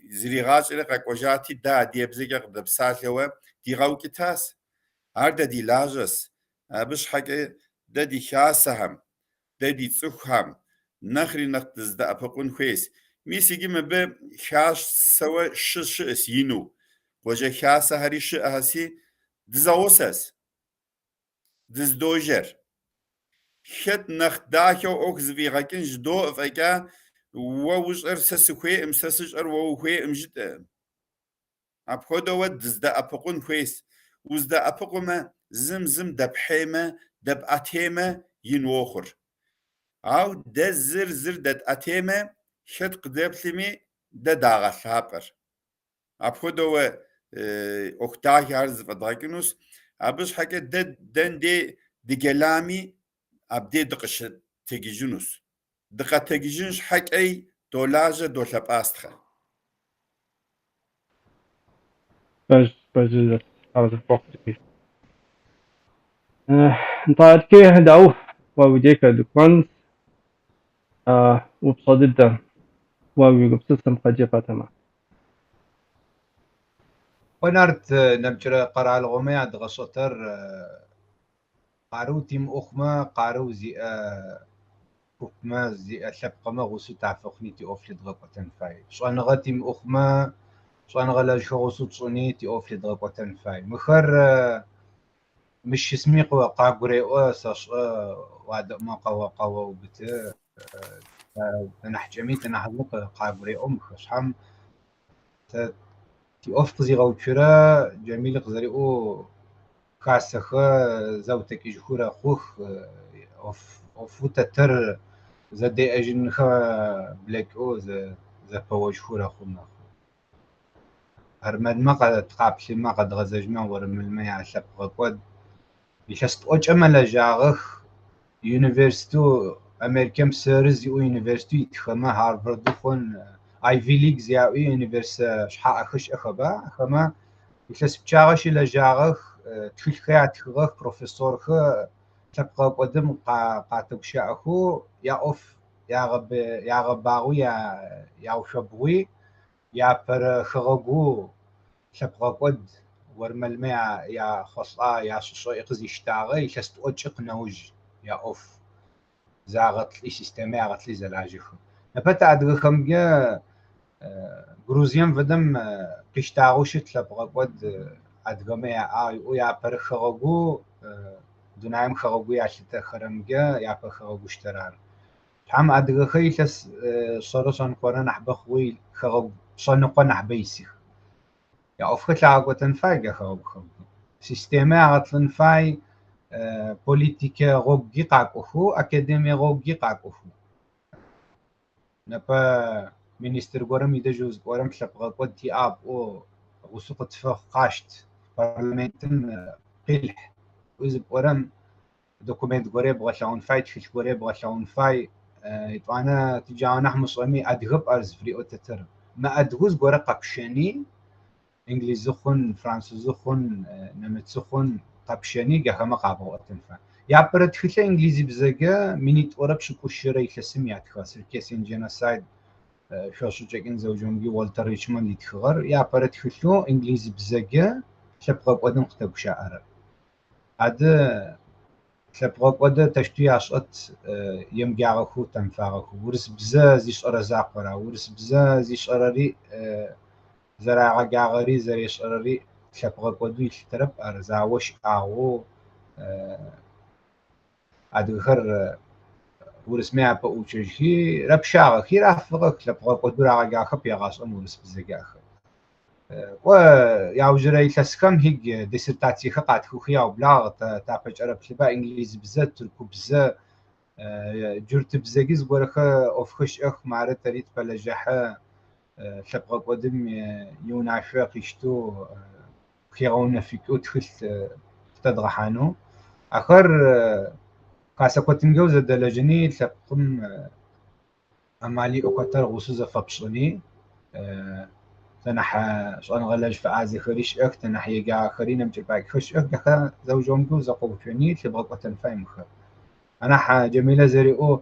زيرغاج إلى قاقوجاتي دا ديبزيجا دبساتلوا ديغاو كتاس هردا دي لاجس أبش حاجة دا دي حاسهم دا دي تسوخهم نخري نقدز دا أبقون خويس ميسيجي مبه حاش سوا شش اسينو وجه حاسة هري شأهسي دزاوسس دز دوجر خد نخداكو اوكز فيغاكين جدو فايكا ووش ارسس خوي امسسش ار وو خوي امجد ابخودو دز دا أبقون خويس وز دا أبقوما زم دب حيمة دب أتيمة ينوخر أو دا زر دب أتيمة خد قدبتلمي دا داغا ثابر أبخودو أختاكي هرز فضاكينوس أبش حكا دن دي جلامي أبدي دقش تجيجنوس دقا تجيجنش حكاي دولاجة دولاب أستخا بجد هذا الوقت انطاد كيه دعوه ووجيك دكوان وبصدد وبسيستم قجيقة تمام ونرت نمشي قرع الغمية دغشتر قارو تيم أخما قارو زي حكما زي شبقما غوسو تعفقني أوفلي دغقة تنفاي شوان غتيم أخما شوان غلا شغوسو تصوني أوفلي دغقة تنفاي مخر مش اسمي قوى قاقوري ساش وعد ما قوى وبت نحجمي تنحلق قاقوري خش حم تي أوف زي غوتشرا جميل قزري كاسخ زوتك يجخورا خوخ أوف تتر زدي أجن خا بلاك ز بوج خورا خونا هرمد ما قد تقابل ما قد غزجنا ورم الماء عشب غقود يشست أوج أمل جاغخ يونيفرسيتو أمريكان سيرز يونيفرسيتي تخما هارفارد خون ايفي ليج زياوي يونيفرس شحا أخش أخبا خما يشست بجاغش إلى جاغخ تخيات خغخ بروفيسور خ تبقى قدم قاتبشا أخو يا أوف يا غباغو يا وشبوي يا بر خغو تبقى قد ورملمع يا خصا يا شو يقزي اشتاغي يشست أوجق نوج يا أوف زاغت لي سيستمي غت لي زلاجخ نبتا أدغخم جا جروزيان فدم قشتاغوش تبقى قد أدغمي ويا بر خغو دونايم خغو يا شتا خرمجا يا بر خغو اشترار هم أدغخي لس صرصن قرن أحبخوي خغو صنقا نحبيسيخ يا أفخت لعقوة تنفاي خغو سيستمي غت لنفاي بوليتيكا غوغي قاقوخو أكاديمي غوغي قاقوخو نبا مينستر قرم يدجوز قرم تلبغا قدي آب أو غسوق تفاق قاشت برلمانتن قلح وزب قرم دوكومنت قريب غشاون فاي تفيش قريب غشاون فاي يطوانا تجاونا حمصومي أدغب أرز فريقو تتر ما أدغوز قرى قبشاني إنجليزي خون فرانسيزي خون نمتسي خون قبشاني قهما قابو أتنفا يا برد خيشة إنجليزي بزاقا مينيت قرب شكو الشري خسم ياتخا سركيسين جينوسايد شوشو جاكين زوجونجي والتر ريشمان يتخغر يا برد خيشو إنجليزي بزاقا شبقا قدن قتب شاعر هذا شبقا قدن تشتي عشقت يمقاغخو تنفاغخو ورس بزا زيش أرزاقرا ورس بزا زيش أراري زراعة قاغري زريش أراري شبقا قدو يشترب أرزاوش آغو أدغر ورسمي أبا أوشجي ربشاغ كي رافقك لبقى قدرة عقاخ بيغاس أمورس بزقاخ ويا وجري تسكم هيك ديسرتاتي خقات خوخيا وبلاغ تابج عرب شبا إنجليزي بزا تركو بزا جرت بزاقيز قولخ أوفخش أخ معرض تريد بلجاحة لبقى قدم يوناشا قيشتو خيغونا فيك أدخل تدغحانو آخر كاسة كوتنجو زدلجني تلقم أمالي أكتر غصوص فبشوني تنح شان غلج فعازي خريش أك تنح يجا خرينا مجباك خش أك دخل زوجهم جو زقو فيني تبغى قتل فاهم خ أنا جميلة زريقو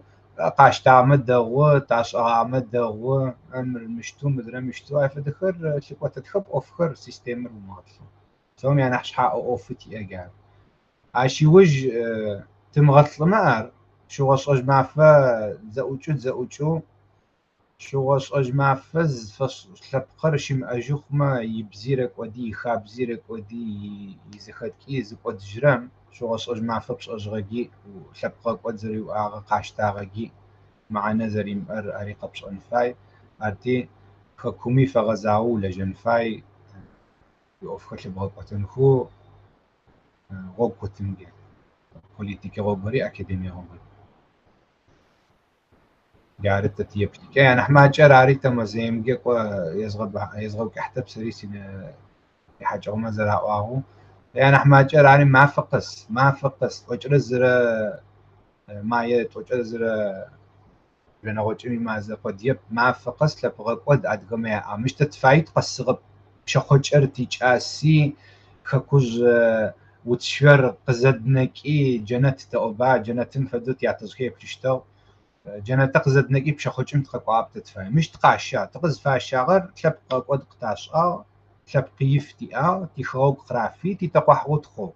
قاش تعمد دغو تاش عمد دغو أمر مشتو مدري مشتو فدخر شقوة تخب أفخر سيستم الماطل توم يعني حش حق أوفتي أجاب عشي وج تمغطل مار شو غش أجمع فا زوجو شو غش أجمع فز فش لبقر شم أجوخ ما يبزيرك ودي خابزيرك ودي يزخد كيز قد جرام شو غش أجمع فبش أجغجي ولبقر قد زري وآغا قاش تاغجي مع نظري مر أري قبش أنفاي أرتي خكومي فغزاو لجنفاي يوف خلي بغا قتنخو غوب قتنجي بوليتيكا غوبري أكاديميا غوبري قاعدة تيبتك يعني أحمد شراري تم زيم جيك يزغب كحتب سريسين يحاج عمر زراعه يعني أحمد شراري ما فقس وجرزر ما يت وجرزر بنا وجمي ما زقد يب ما فقس لبغى قد أدقمه مش تتفايت قصغب شخوش أرتيج أسي خكوز وتشور قزدنك جنت تأوبا جنت فدت يعتزكي بتشتو جنا تقزد نجيب بشخوجم تقاقب تدفع مش تقاشا تقز فاشاغر تلبقى قد قطاش تلبقى يفتي تخوق قرافي تتقحوت خو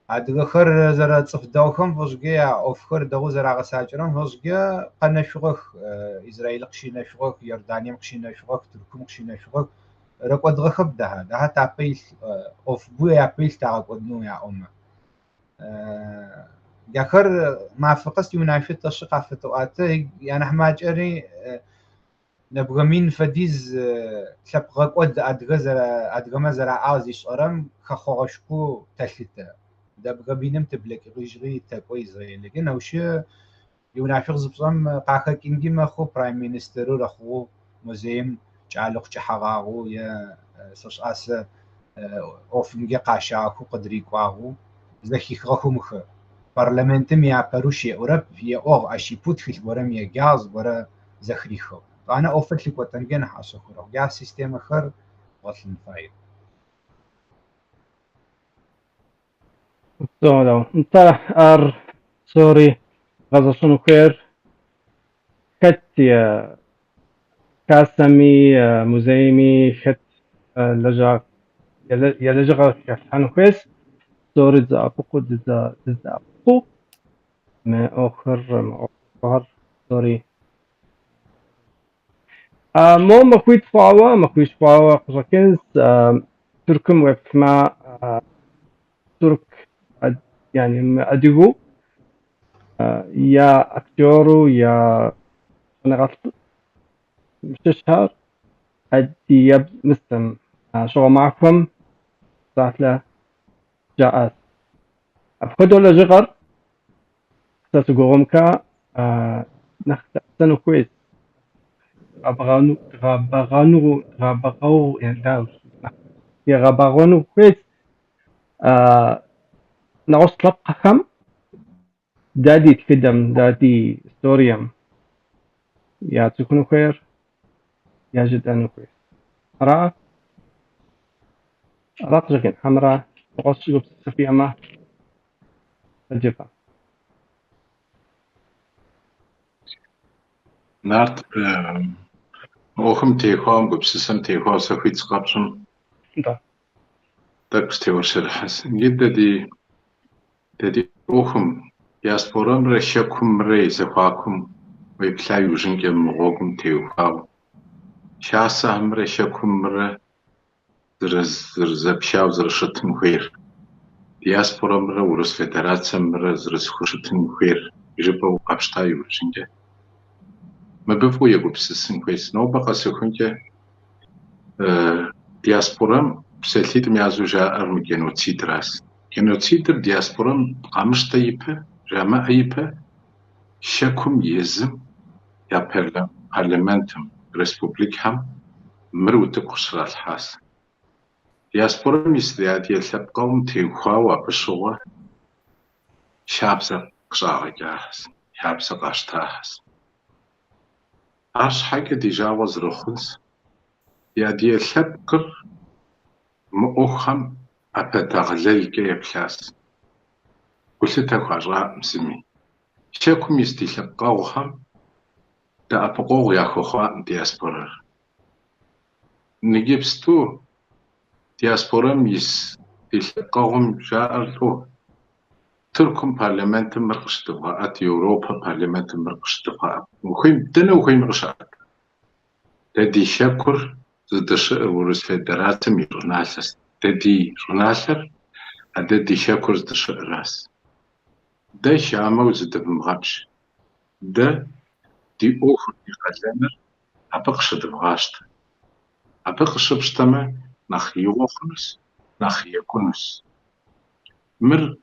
عاد خر زرا تصف دوخم فوزجيا اوفخر دو زرا غساجرم فوزجيا قنشوخ اسرائيل قشينا شوخ يردانيا قشينا شوخ تركم قشينا شوخ رقد غخب ده تابيل اوف بويا بيل تاقد نو يا امه جاكر ما فقست ينافت الشقة في توقاته يعني أحمد جري نبغى مين فديز تبغى قد أدغم زرع عازيش أرم خخوشكو تلته ده بغى بينم تبلك رجري تقوي إسرائيل لكن وش ينافق زبصم قاخك إنجي ما خو برايم مينستر رخو مزيم جعلق جحراغو يا سوس أس أوفنجي قاشاكو قدري قاغو زكي خو مخ برلمانتم يا بروشي أوروب هي أو أشيبوت في الورم يا جاز ورا زخريخو أنا أوفت لك وتنجن حاسخورو جاز سيستم آخر وصل فايد سولو انت سوري غزة شنو خير خت يا كاسمي مزيمي خت لجا يا لجا كحنو كويس سوري ذا أبوكو ذا أبوكو ما آخر سوري مو مخويت فاوا قشكنز تركم وفما ترك يعني أديو يا أكتورو يا أنا غلط مش شهر أدي يب مسلم شغل معكم ساعت له جاءت أبخدوا لجغر ستقوم كا نختار كويس غابغانو يعني لا يا غابغانو كويس نغص لبقى خم دادي تقدم دادي ستوريم يا تكونوا خير يا جدا كويس راء جكن حمراء نغص شغب سفيا ما الجفا نارت أوخم تيخوام ببسسم تيخوا سفيت سقابشم دا تكستيور شرحس جدا دي أوخم ياسبورم رشاكم ريزفاكم ويبلا يوجنجم مغوكم تيخوا شاسا هم رشاكم زرزبشاو زرشتن خير دياسبورم ورس فدراتسم زرزخشتن خير جبو قبشتا يوجنجم ما بفو يقول بسسن كويس نو بقى سكونجة دياسبورام بسلتيت ميازو جاء أرم جنوتسيد راس جنوتسيد دياسبورام قامش طيبة جامع أيبة شكم يزم يا برلمانتم ريسبوبليك هم مروت قصر الحاس دياسبورام يستياد يلتب قوم تيوخوا وبشوة شابسة قشاغة جاهز شابسة قاشتاهز عرش حاجة تجاوز رخص يا دي الشبكر مؤخم أبتغلل كيبلاس قلت خاجراء مسمي شاكم يستيشقاوهم دا أبقوغ ياخوخوا دياسبورر نجيبستو دياسبورم يستيشقاوهم جاءرتو تركم برلمان مرقش تبغاءات يوروبا برلمان مرقش تبغاء وخيم دنا وخيم رشاد تدي شاكر زدش ورس فدراتم يرنالس تدي رنالر أدي شاكر زدش راس ده شامو زد بمغابش ده دي أوخر دي قلنر أبقش تبغاشت أبقش بشتما نخ يوخنس نخ يكونس مر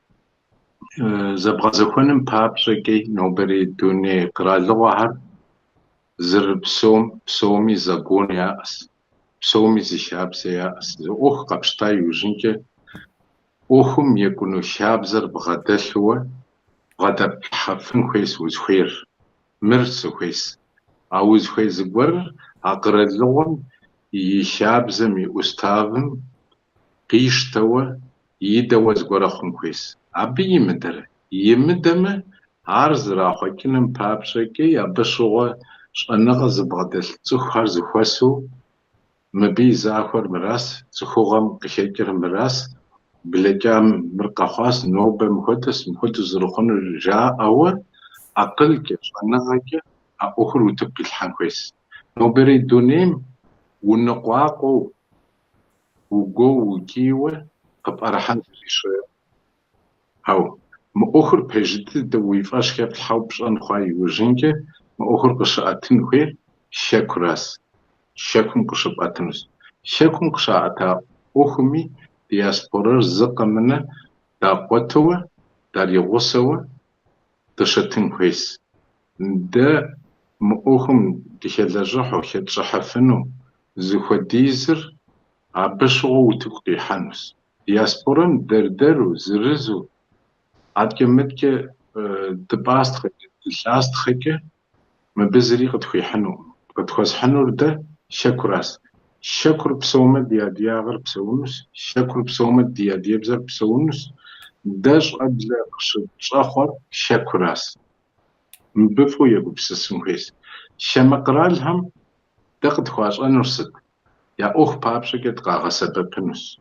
زبغزكونم بابشكي نوبري دوني قرالوهر زر بسومي زغون ياس بسومي زشابس ياس اوخ قبشتا يوجنك اوخم يكونو شابزر بغدلوه غدا حفن خويس وزخير مرس خويس اوز خويس غور اقرالوهم يشابزم استاذم قيشتوه يدوز غورخم خويس أبي يمدر عرض راحو كنم بابشكي أبشوه شأنغ زبغدل تخر زخوسو مبي زاخر مراس تخوغم قشيكر مراس بلجام مرقخواس نوبة مهدس رخون جاء أو أقل كي شأنغ كي أخر وتبقي الحنكويس نوبري دونيم ونقواقو وقو وكيوه قب أرحان ريشوه هاو مؤخر بيجدد دويفاش كيف الحوب شان خواي وجنك مؤخر قشاعتن خوي شاكراس شاكم قشباتنس شاكم قشاعتا أخمي دياسبورر زقمنا دا قوتوه دا يغوصوه دشتن خويس دا مؤخم ديشالجحو خيتشحفنو زخو ديزر عبشغو وتبقي حنس دياسبورم دردرو زرزو عاد كي دباست خيك دلاست خيك ما بزري قد خوي حنو قد خوز حنو ده شكراس شكر بسومة ديا غير بسونس شكر بسومة ديا بزر بسونس داش أبزا قشد شاخر شكراس مبفو يقو بسسن خويس شمقرالهم دقد خواش أنرسد يا أخ بابشا قد قاغا سبب نس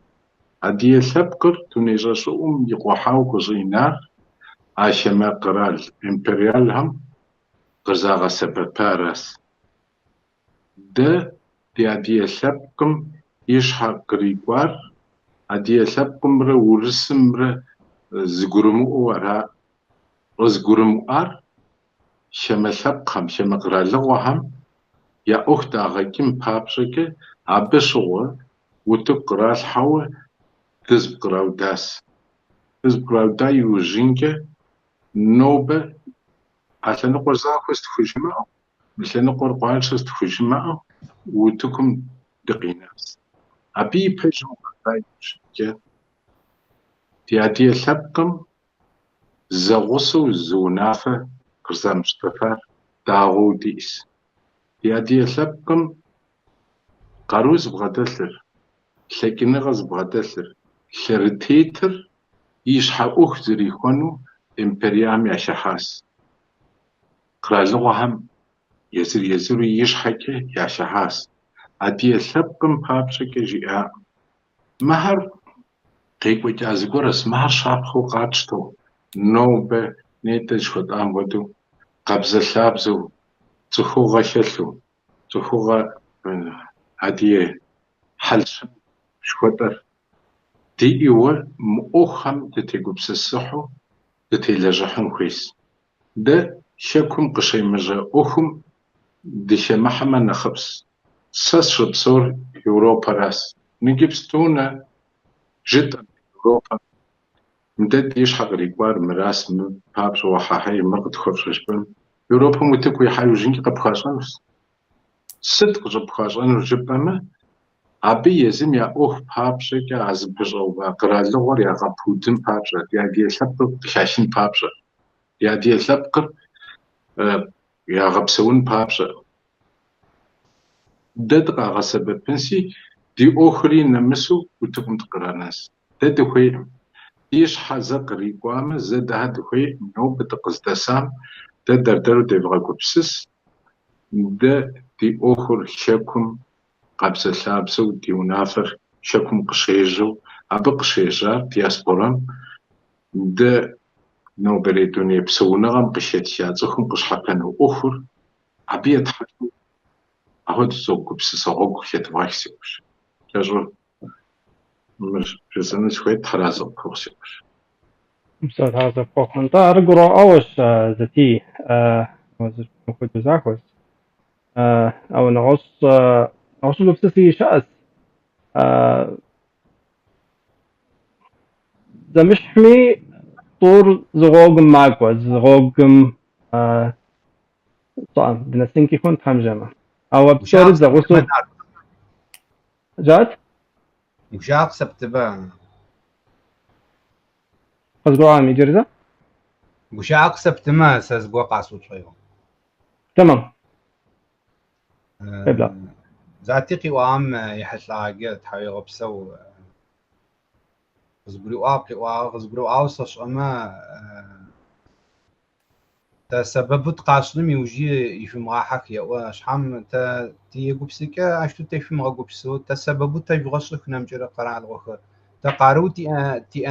عدي الثبقر تنجاش يقوحاو كزينار عاشما قرال إمبريال هم غزاغا سبب باراس ده دي عدي الثبقم يشحق قريقوار عدي الثبقم را ورسم را زقرمو ورا رزقرمو آر شما ثبقهم شما قرال لغوهم يا أخت آغاكم بابشك عبشغو وتقرال حوا تزبقراو داس تزبقراو دا يوجينك نوبة عشان نقول زاكو استخوش معه عشان نقول قوانش استخوش معه وتكم دقيناس أبي بيجو قطاي يوجينك تيادي الثبقم زغوصو زونافة قرزا مصطفى داغو ديس تيادي الثبقم قاروز بغدلر لكن غز بغدلر شرتيتر يشحا أخذر يكونوا إمبريام يشحاس قرالوهم يزر يشحك يشحاس عدي الثبقم بابشك جياء مهر قيقو جازقورس مهر شابخو قاتشتو نوبة نيتج خد آمودو قبز اللابزو تخوغا شلو تخوغا عدي حلشن شوتر دي إيوه مؤخم تتيقو بسسحو تتيلجحن خويس ده شاكم قشي مجا أخم دي شمحما نخبس ساس شبصور يوروبا راس نجيبستونا جدا يوروبا مدد يشحق ريقوار مراس مبابش وحاحي مرقد خوف رشبن يوروبا متكو يحايو جنكي قبخاشانوس صدق جبخاشانو جبما أبي يزم يا أوه بابشة كأز بجوا قرال لغور يا غبودن بابشة يا دي لبق شاشين بابشة يا دي لبق يا غبسون بابشة ددقة غسبة بنسي دي أخرى نمسو وتقوم تقراناس ددخوي إيش حزق ريقوام زد هدخوي نوب تقصدسام دردرو دبغا قبسس دي أخر شكم قبس سابسو دي ونافر شكم قشيجو أبا قشيجا دياسبورام نوبري دوني بسونا غم قشيت شاتزخم قشحقنو أخر أبي يتحكم أهود زوج بسس أوج خيت واحسيوش كاجو مش جزنا شوية ترازو كوسيوش أستاذ هذا فوق أنت أرجو أوش ذاتي وزر مخد زاكوس أو نغص نغص بسسي شأس زمشمي طور زغوغم ماكوز زغوغم طعم بنسينكي كنت حمجمة أو بشارد زغوصو جات وشاق سبتبا قصدو عامي جرزة وشاق سبتما ساز بو قاسو شويو تمام لا ذاتي قوام يحتلاقي تحوي بسو غزبرو آو صش أما تسببت قاسلم يوجي يفهم راحك يا واش حم تا تيجو بسكة عشتو تفهم راجو بسو تسببت تجغسك نمجر قراء الغخ تقارو تي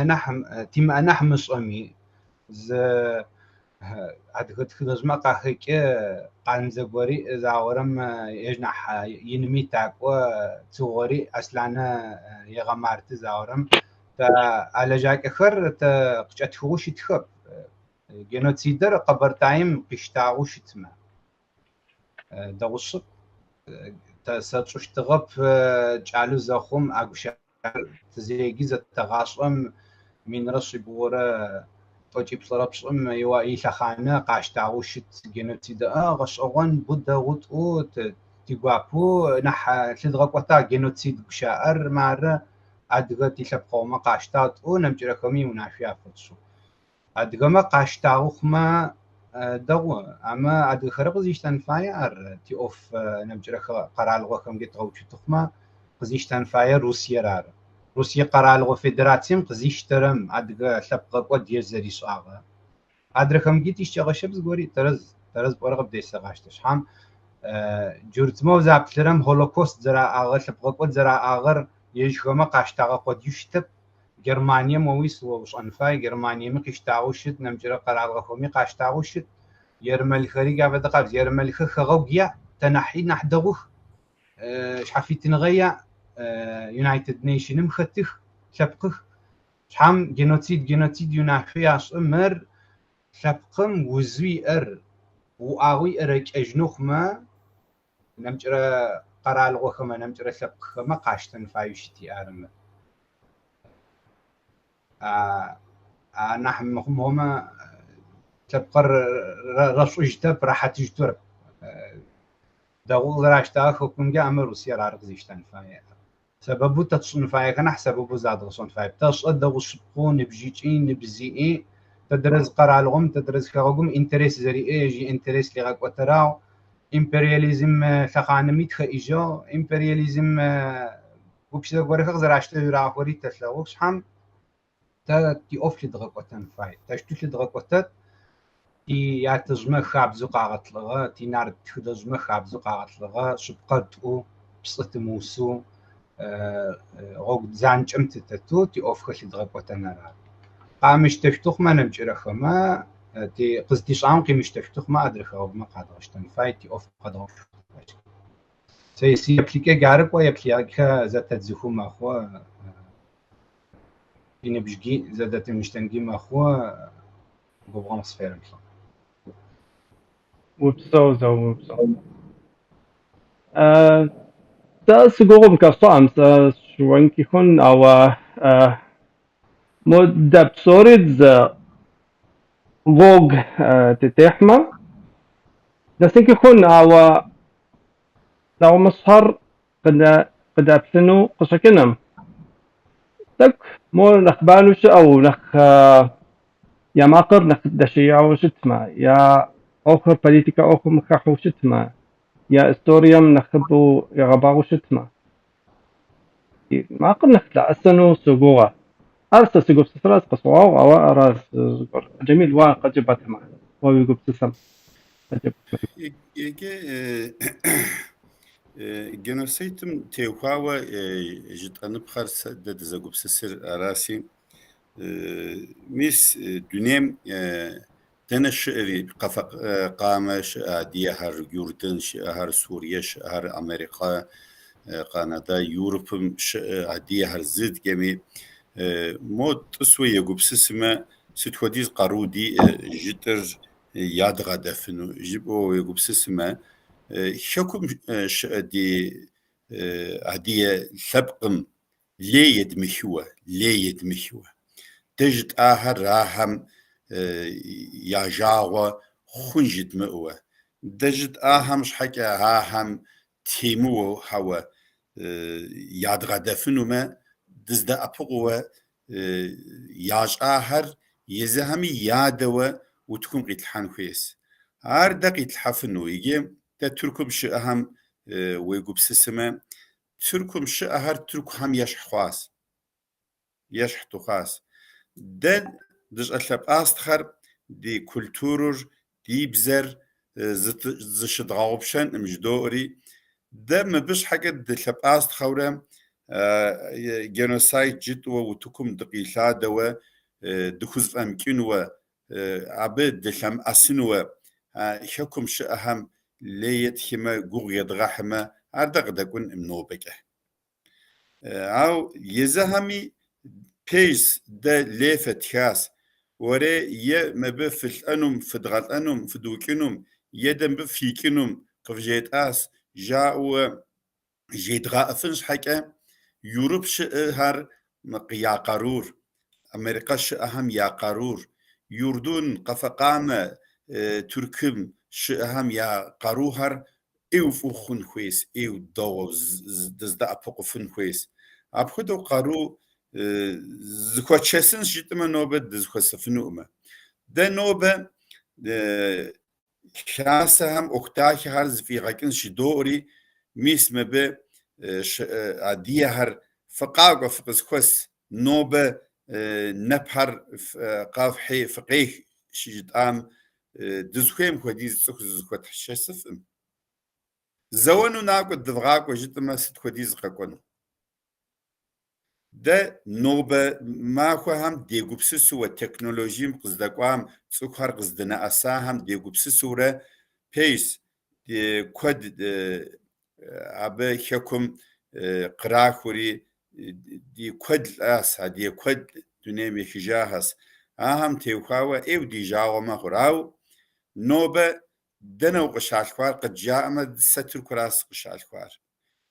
أنا حمص أمي ز عدكت خدمة قاخك قان زبوري زاورم يجنح ينمي تاكو تصوري أصلاً يغمرت زاورم تا على جاك آخر تا قشت خوش تخب جينوسيدر قبر تايم قشتاوش تما دوشق تساتش تغب جعلو زخم أقوش تزيجي زت تغاشم من رش بورا توجي بصرابش يوائي لخانة قاشتاوش جينوسيدر غش أغن بودا غوت أو تجوابو نح تدغق وتا جينوسيد بشاعر مارة أدغت يلبقوما قاشتات أو نمجركمي ونافيا فتشو أدغما قاشتاوخما دو أما أدغخرق زيشتن فاير تي أوف نمجرخ قرالغوكم جت غوتش تخما قزيشتن فاير روسيا قرالغو فيدراتيم قزيشترم أدغ لبقق ودير زري صاغة أدرخم جيت يشتغش بزغوري ترز برغب ديس غاشتش حام جورتمو زابتلرم هولوكوست زرا آغر لبقق ود زرا آغر يجخما قاشتاغ قد يشتب جرمانيا مويس وش أنفاي جرمانيا مقشتاوشت نمجرا قرار غفومي قاشتاوشت يرمل خريجة بدقات يرمل خغوجيا تنحي نحدغوخ شحفي تنغيا يونايتد نيشن مختخ شبقخ شحم جينوسيد يونافي عش أمر شبقم وزوي وآوي أرك أجنوخ ما نمجرا قرار غفوما نمجرا شبقخ ما قاشتن فايوشتي آرمر نحن هما تبقر رشوش تب راح تجترب داول راش تاخذ جا أمر روسيا رارق زيشتن فايا سببو تصن فايا كان حسبه زاد غصن فايا تصد داول شبقون بجيتين بزيئين تدرس قرالهم تدرس كرقم إنترس زريئة جي إنترس لغاك وتراو إمبرياليزم ثقانميت خيجو إمبرياليزم وبشذا قريخ زراش تراو وريت تسلوش حم تي أوف لدغقوتن فاي تشتوش لدغقوتت تي ياتزمه خابزو قاغت لغا تي نار تخدزمه خابزو قاغت لغا شبقت او بصت موسو غوغ زانچم تتتو تي أوف خل لدغقوتن نار قامش تفتخ ما نمجرخ ما تي قزتيش عام قيمش تفتخ ما أدرخ ما قادرشتن فاي تي أوف قادرش سي أبليكا قارب ويبليكا ذات تزخو ما خو إن بجي زادت مشتنجي ما خو بوغام سفير وبسو تاس قوم كفام تاس شوانكي خن أو مدة بصورد غوغ تتحمى نسيكي خن أو لو مصهر قد قدابسنو قشكنم تك مو نخبانوش أو نخ يا ماقر نخ دشيا وشتما يا أخر بوليتيكا أخر مخاحو شتما يا استوريوم نخبو يا غباغو شتما ماقر نخ لأسنو سجوغا أرسل سجوب سسراس قصوا أو أراس جميل واقع جبتما ويجوب سسم جنوسيتم تيوكاوا جتقنب خرس دد زغوب سسر راسي ميس دونيم تنش قفق قامش ديهر يوردن شهر سوريا شهر أمريكا كندا يوروب ديهر زد جمي مود تسوي يغوب سسما ستوديز قارودي جتر ياد غدفنو جيبو يغوب سسما حكم دي عدية سبقم ليه يدمشوا تجد آهر راهم ياجاوا خنجد مئوا تجد آهم شحكا هاهم تيمو هوا يادغدفنو ما دزدا أبقوا ياج آهر يزهمي يادوا وتكون قيتلحان خويس هار دا قيتلحفنو يجي تا تركم شأهم ويقوب سسما تركم شأهر ترك هم يشحخواس يشحتو خاص دن دج أشلب آستخر دي كولتورور دي بزر زشد غاوبشن مجدوري ده مبش حاجة دي شلب آستخورم جنوسايد جدوا وتكم دقيلة دوا دخوز أمكنوا عبد دشم أسنوا حكم شأهم ليت حما جوغ يدغحما عردق دكون منوبكه أو يزهمي بيس ده ليفت خاص وري ي مبفل أنم فدغل أنم فدوكنم يدم بفيكنم قفجيت أس جاء جيت غافنش حكا يوروب شهر مقيا قارور أمريكا شأهم يا قارور يردون قفقامة تركم شأهم يا قاروهر إيو فوخن خويس إيو دو دزدا أبقفن خويس أبخدو قارو زخوا تشسن جتما نوبة دزخوا سفنوما ده نوبة كاسهم أختاك هرز في غاكن شدوري ميس مبه عادية هر فقاق وفقز خوس نوبة نبهر قاف حي فقيه شجد آم دزخويم خوديز سخ زخوا تحشسفم زوانو ناقو دفغاق وجتما ستخوديز قاقونو ده نوبة ما خو هم ديگوبسسو و تكنولوجيم قزدقوام سوكار قزدنا أساهم ديگوبسسو را بيس دي كود عبا حكم قراخوري دي كود الأسا دي كود دونيمي خجاهس أهم تيوخاوة إيو دي جاوة ما خراو نوبة دنو قشالخوار قد جاءما ستر كراس قشالخوار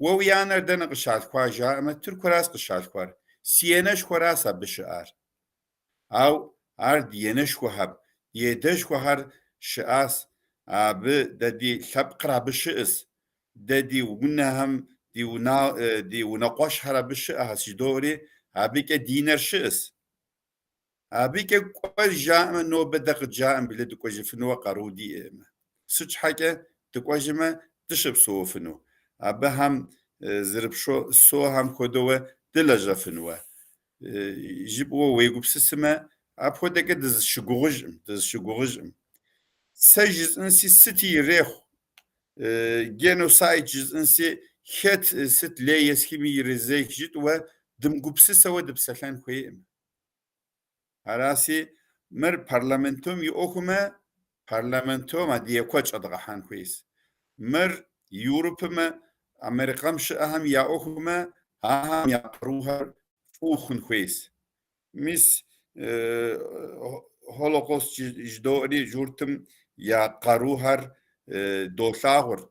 وويانا دنا قشالخوار جاءما تر كراس قشالخوار سينش كراسا بشعار أو عرض ينش وهب يدش وهر شعاس أب ددي سبقرا بشئس ددي ونهم دي ونقوش هرا بشئها سيدوري أبيك دينر شئس أبيك قوز جاءما نو بدق جاءما بلد قوز فنو قرودي إما سوچ حاجة تقوز ما تشب سو فنو أبا هم زرب شو سو هم خدوه دلجا فنوه جيبوا ويقوب سسما أبخو دقة دز شغوغجم سجز انسي ستي ريخ جينوسايد جز انسي خت ست ليس كيمي رزيك جيت و دم قوب سسا و دبسلان خويم هراسي مر برلمنتوم يوخما برلمنتوم دي كوچ ادغحان خويس مر يوروبما أمريكام شأهم يأخما هم يقروها فوخن خويس مس هولوكوست جدوري جورتم يا قروهر دولاغور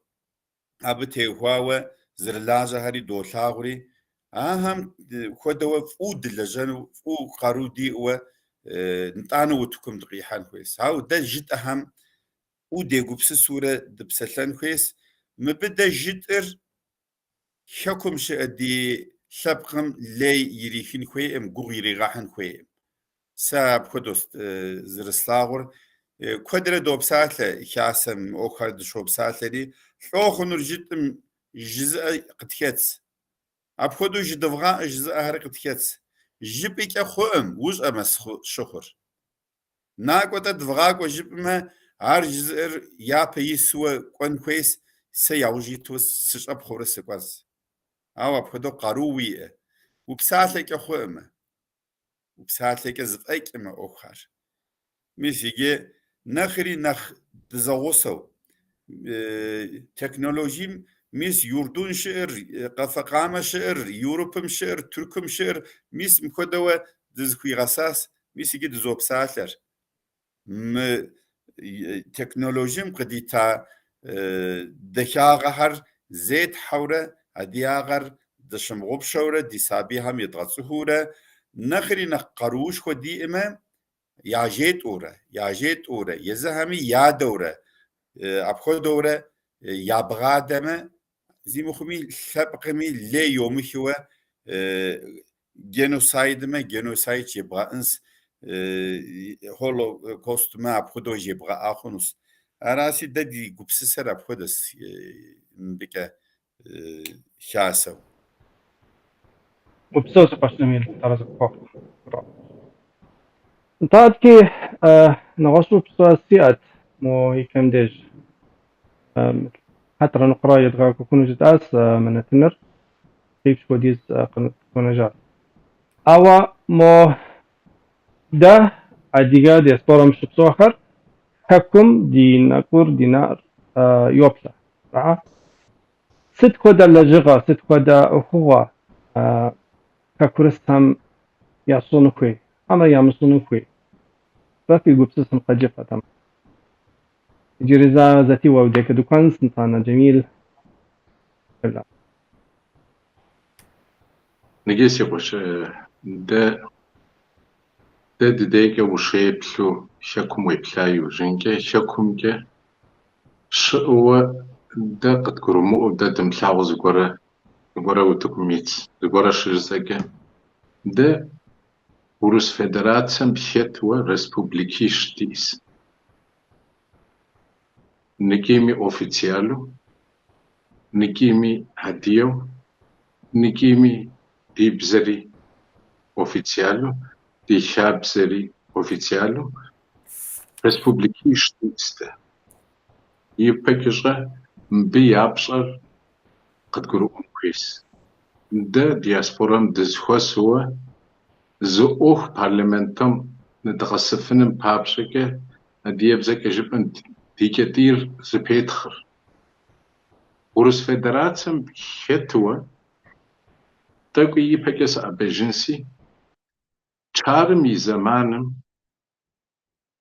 أبتي هوا زرلاجة هري دولاغوري هم خدوا فود لجنو فو قرودي و نتانو وتكم دقيحان خويس هاو ده جد أهم ودي قبس سورة دبسلان خويس مبدا جدر حكم شادي سبقم لي يريخين خويم غيري راحن خويم ساب خدوست زرسلاغر كودر دوب ساعة ياسم أوخر دشوب ساعة دي لوخ نرجتم جزء قتكتس أبخدو جدفغا جزء هر قتكتس جبك أخوهم وز أمس شخر ناقوة دفغاك وجبما عار جزء يا بيسوا كون كويس سياوجي توس سشاب خورس كواز أو أبخدو قاروي وبساعة لك أخوهم وبساعة لك زفايك إما أوخر ميسيجي نخري نخ دزاوسو تكنولوجيم ميس يوردون شعر قفقامة شعر يوروبم شعر تركم شعر ميس مكودوا دزخوي غساس ميسيجي دزوب ساتر تكنولوجيم قديتا دشاغهر زيت حورة أدياغر دشمغوب شورة دي سابيهم يتغسهورة نخري نقروش خدي إمام ياجيت أورا يزهمي يا دورة أبخو دورة يا بغادمة زي مخمي سبقمي لي يومي هو جينوسايد ما جينوسايد يبغى انس هولو كوست ما أبخو دو يبغى آخونس أراسي دادي قبسسر أبخو دس بك شاسو وبسوس باش جميل ترى فوق انتاد كي نغشو بسوس سيات مو يكم ديج حتى نقرا يدغا كونو جداس من التنر كيف شو ديز كونو جات أوا مو ده أديجا دي سبورم شبسو آخر حكم دي نقور دينار يوبسا صح ست كودا لجغا ست كودا أخوة كاكورستهم يعصونو كوي أما يعمصونو كوي ففي قبسسهم قجفة تم جريزا ذاتي ووديك دوكان سنتانا جميل لا نجيس يقوش ده ديك وشيبلو شكم ويبلايو جنجي شكم جي شو ده قد كرمو ده دمتلاو زغورا وتكميت زغورا شرزاجي ده Урус Федерациям бщетва республикиш тис. Никими официалу, никими хадио, никими дибзери официалу, дишабзери официалу, республикиш тисте. И пекежа мбиябшар кадгуру квис. Да диаспорам дизхвасуа زوخ парламентом ندغسفنم بابشكه ديبزك جبن ديكتير زبيتخر ورس فدراتم شتوا تاكو يبكس ابجنسي چارمي زمانم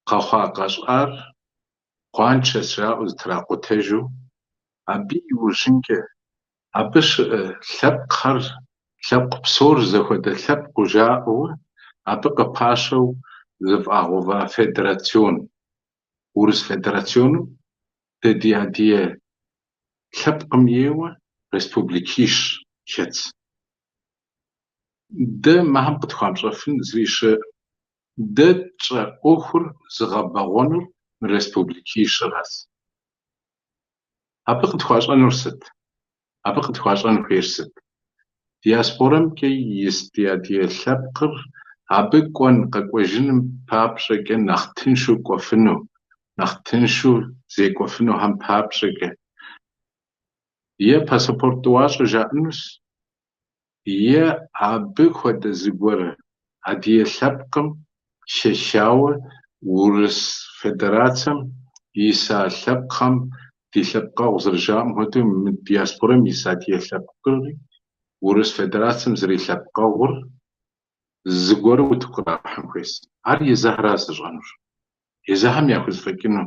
قخا قشقار قوانچسرا تراقوتجو ابي وجنكه ابش لبقر لبق بصور زخد لبق جاءو أبقى باشو زفاغوفا فيدراسيون ورس فيدراسيون تدي لبق ميوة ريسبوبليكيش شتس ده ما هم بتخام شافن زريش ده ترى أخر زغباغونر ريسبوبليكيش راس أبقى تخاش أنورست أبقى تخاش أنورست диаспорам ке истиадие лъэпкъыр абы кӏуэн къэкӏуэжыным папщӏэкӏэ нэхъ тыншу кӏуэфыну, нэхъ тыншу зекӏуэфынухэм папщӏэкӏэ е паспорт тӏуащӏэ жаӏэнущ, е абы хуэдэ зыгуэрэ адие лъэпкъым щэщауэ Урыс Федерацием иса лъэпкъхэм ди лъэпкъэгъу зэрыжаӏэм хуэдэу мы диаспорэм ис адие лъэпкъыри Урыс Федерацием зрилъэпкъэгъур зыгуэру утыкъырахьын хуейс. Ар езыхьра зыщӏэнур. Езыхьэм яхузэфӏэкӏыну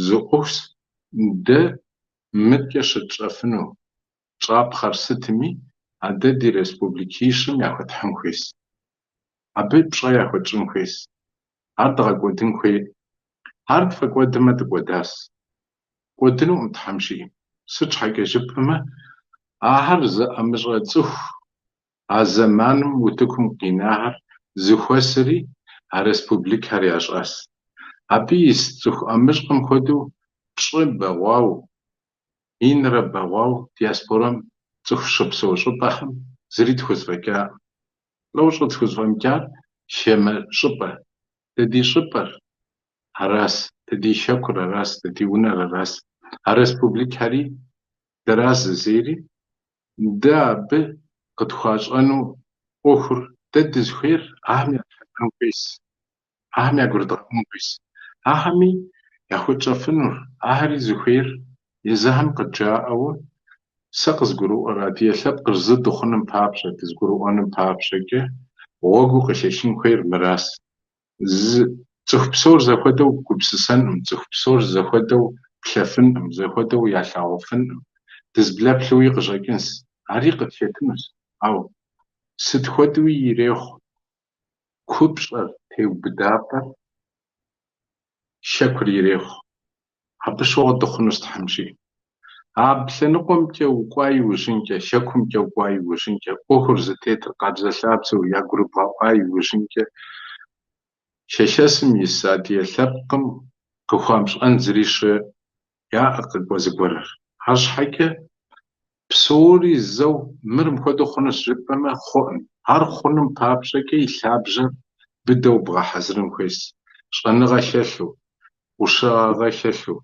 зы ӏуэху дэ мыткӏэ щытщӏэфыну пщӏапхъэр сытми адэ ди республикищым яхуэтхьын хуейс. Абы пщӏэ яхуэтщӏын хуейс. Ар дыкъэкӏуэдын хуей. Ар дыфӏэкӏуэдмэ дыкӏуэдащ. Кӏуэдынуӏым Тхьэм жиӏэм. Сыт щхьэкӏэ жыпӏэмэ ахэр зыӏэмыщӏэцӏыху а зэманым утыкум къинахьэр зыхуэсри а республикэр ящӏэс. Абы ис цӏыху ӏэмыщӏхэм хуэдэу пщӏы бэгъуау, минрэ бэгъуау диаспорэм цӏыху щыпсэу щӏыпӏэхэм зыри тхузфӏэкӏаӏым. ЛӀэужькъэ тхузфӏэмыкӏар шэмэ щӏыпӏэ. Ди щӏыпӏэр арас, ди щэкур арас, ди унэр арас. А республикэри дэращ зызери, дэ абы къытхуащӏэну ӏуэхур дэ дызыхуейр ахьэм ятхьэкӏын хуейс, ахьэм ягурыдгъэӏун хуейс. Ахьэми яхуэтщӏэфынур, ахьэри зыхуейр езыхьэм къыджаӏэуэ сэ къызгурыӏуэр ди лъэпкъыр зы дыхъуным папщӏэ, дызгурыӏуэным папщӏэкӏэ гъуэгу къыщещын хуейр мыращ. Цӏыху псор зэхуэдэу гупсысэнӏым, цӏыху псор зэхуэдэу плъэфынӏым, зэхуэдэу ялъагъуфынӏым, дызблэплъууи къыщӏэкӏынщ, ари къытхетынущ. Ау сыт хуэдэуи ирехъу купщӏэр, теубыдапӏэр, щэкур ирехъу. Абы щыгъуэ дыхъунущ Тхьэмщи. А лъэныкъуэмкӏэ укӏуа иужьынкӏэ, щэкумкӏэ укӏуа иужьынкӏэ, ӏуэхур зытетыр къабзэлъабзэу ягурыбгъэӏуа иужьынкӏэ, шэщэсым ис ди лъэпкъым къыхуамщӏэн зыри щы яӏэ къыкӏуэ зыгуэрыр. Арщхьэкӏэ псори зэу мыр мыхуэдэу хъунущ жыпӏэмэ хъуӏым. Ар хъуным папщӏэкӏэ и лъабжьэр быдэу бгъэхьэзырын хуейщ. Щӏэныгъэ хэлъу, ӏущыгъэ хэлъу.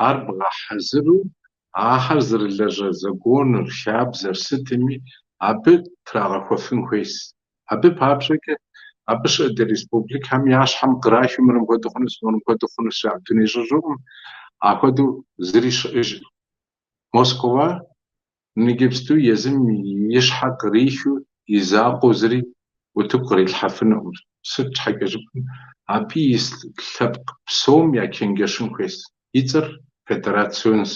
Ар бгъэхьэзыру ахэр зэрылэжьэ зэгуэныр, хабзэр сытми абы трагъэхуэфын хуейщ. Абы папщӏэкӏэ абы щыӏэ ди республикэм я щхьэм кърахыу мыр мыхуэдэу хъунущ, мыр мыхуэдэу хъунущ жаӏэ. Дуней щӏыщӏыӏум апхуэдэу зыри щыӏэжыр. Москва ныджэбзыту езым и щхьэ кърихыу и закъуэу зыри утыку кърилъхьэфынукъым. Сыт щхьэкӏэ щыпӏым? Абы ис лъэпкъ псом я чэнджэщын хуейщ. И цӏэр федерациёнщ,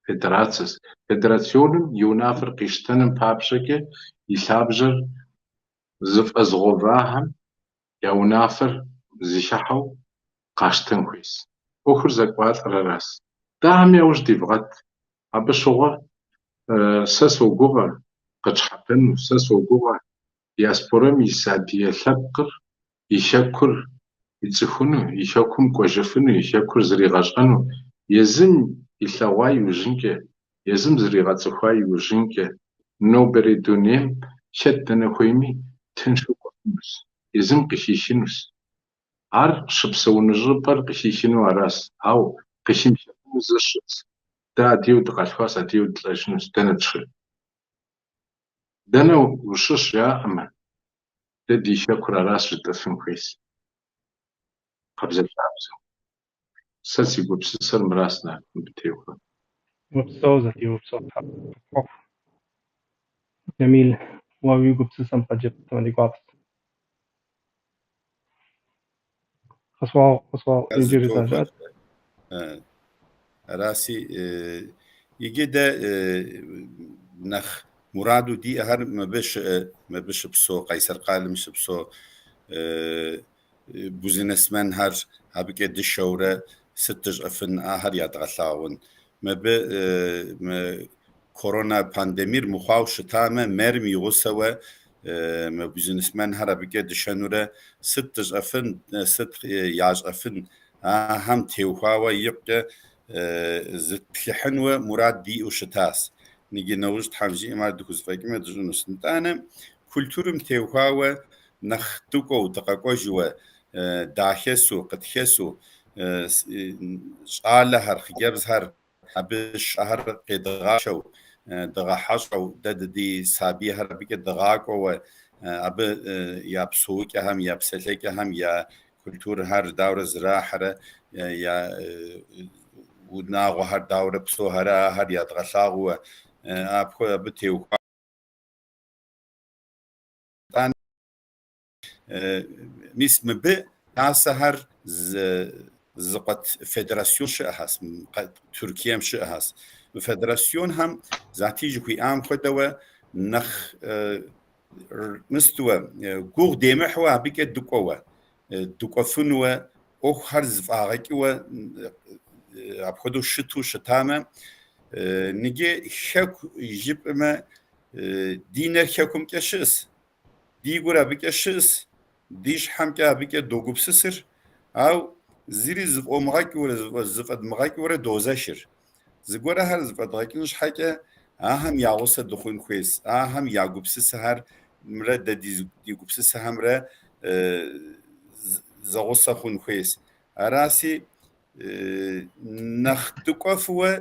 федерацэщ. Федерацioным и унафэр къищтэным папщӏэкӏэ и лъабжьэр зыфӏэзгъэувахэм я унафэр зищыхьэу къащтэн хуейщ. ӏуэхур зэкӏуалӏэр аращ. Дахэм яужь дивгъэт. Абы щыгъуэ сэ согугъэ къытщхьэпэну, сэ согугъэ диаспорэм ис ди лъэпкъыр, и щэкур ицӏыхуну, и щэкум кӏуэжыфыну, и щэкур зригъэщӏэну, езым илъэгъуа иужьынкӏэ, езым зригъэцӏыхуа иужьынкӏэ, нобэрей дунейм шэд дэнэ хуейми тыншу кӏуэфынущ, езым къыхищынущ. Ар щыпсэуну щӏыпӏэр къыхищыну аращ. Ау къыхимыхьыну зы щыӏщ. Дэ адейуэ дыкъалъхуащ, адейуэ дылӏэжынущ. Дэнэ тшхы? Дэнэ ущыщ жаӏэмэ, дэ ди щэкур аращ жытӏэфын хуейщ. Къабзэлъабзэу. Сэ си гупсысэр мыращ мыбы теухуэ. وبصو ذاتي وبصو حق جميل ويوجو بسسم قجب تمدي قاطس خصوا يجي رسالات راسي يجي ده نخ مرادو دي هر ما بش بسو قيصر قال مش بسو بوزنسمن هر هبك الشورة ستج أفن هر يتغلاون ما ب كورونا بانديمير مخاوش تامة مرمي غسوة ما بوزنسمن هر هبك الشنورة ستج أفن ست ياج أفن هم تيوخاوة يبقى زتلحنوة مراد دي وشتاس نيجي نوجد حمجي ما دكوز فاكمة دجونس نتانا كولتورم تيوخاوة نختوكو دقاقو جوا داخسو قدخسو شعال هر خجابز هر أبش هر قدغاشو دغاحشو دي سابي هر بيك دغاقو أب يابسوك هم يابسلك هم يا كولتور هر دور زراحة يا وناغو هر دور بسو هر يتغلاغو أبخو بتيو ميس مبي تاسهر زقت فدراسيون شئهاس تركيا مشئهاس فدراسيون هم ذاتيجي كي عام خدوا نخ مستوى قوغ ديمحوا بك دقوا أو هرز فاغكوا أبخدو شتو شتامة نجي شك يجيب ما دينر شكم كشيس دي غورا بكشيس ديش حمكا بك دوغوب سسر أو زيري زف أمغاك ولا زف أدمغاك ولا دوزاشر زغورا هر زف أدمغاك نش حكا أهم يعوص دخون خويس أهم يعقوب سسهر مرد ديغوب سسهم را زغوص خون خويس أراسي نخ تقفوا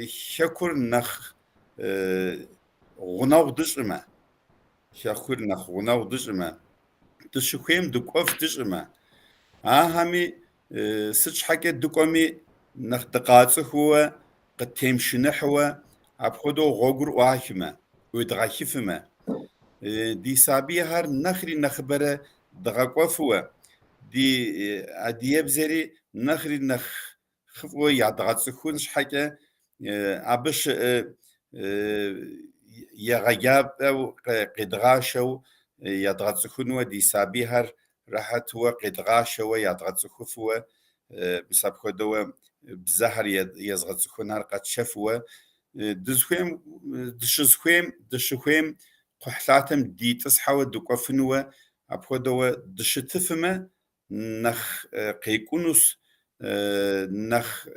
شكر نخ غناو دجما شكر نخ غناو دجما تشخيم دقف دجما همي سج حاجة دقمي نخ دقاته هو قد تمشي هو أبخدو غوغر واحمة ويدغاكفما دي سابي هر نخري نخبره دغاقفوا دي أديب زري نخري نخ خفوا يعدغاته خونش حاجة أبش يغياب أو قدغاشو يدغاتسخونوا دي سابيهر راحت هو قدغاشو يدغاتسخفوا بسابخدوا بزهر يزغاتسخونار قد شفوا دشخويم قحلاتم دي تسحوا دقفنوا أبخدوا دشتفما نخ قيكونوس نخ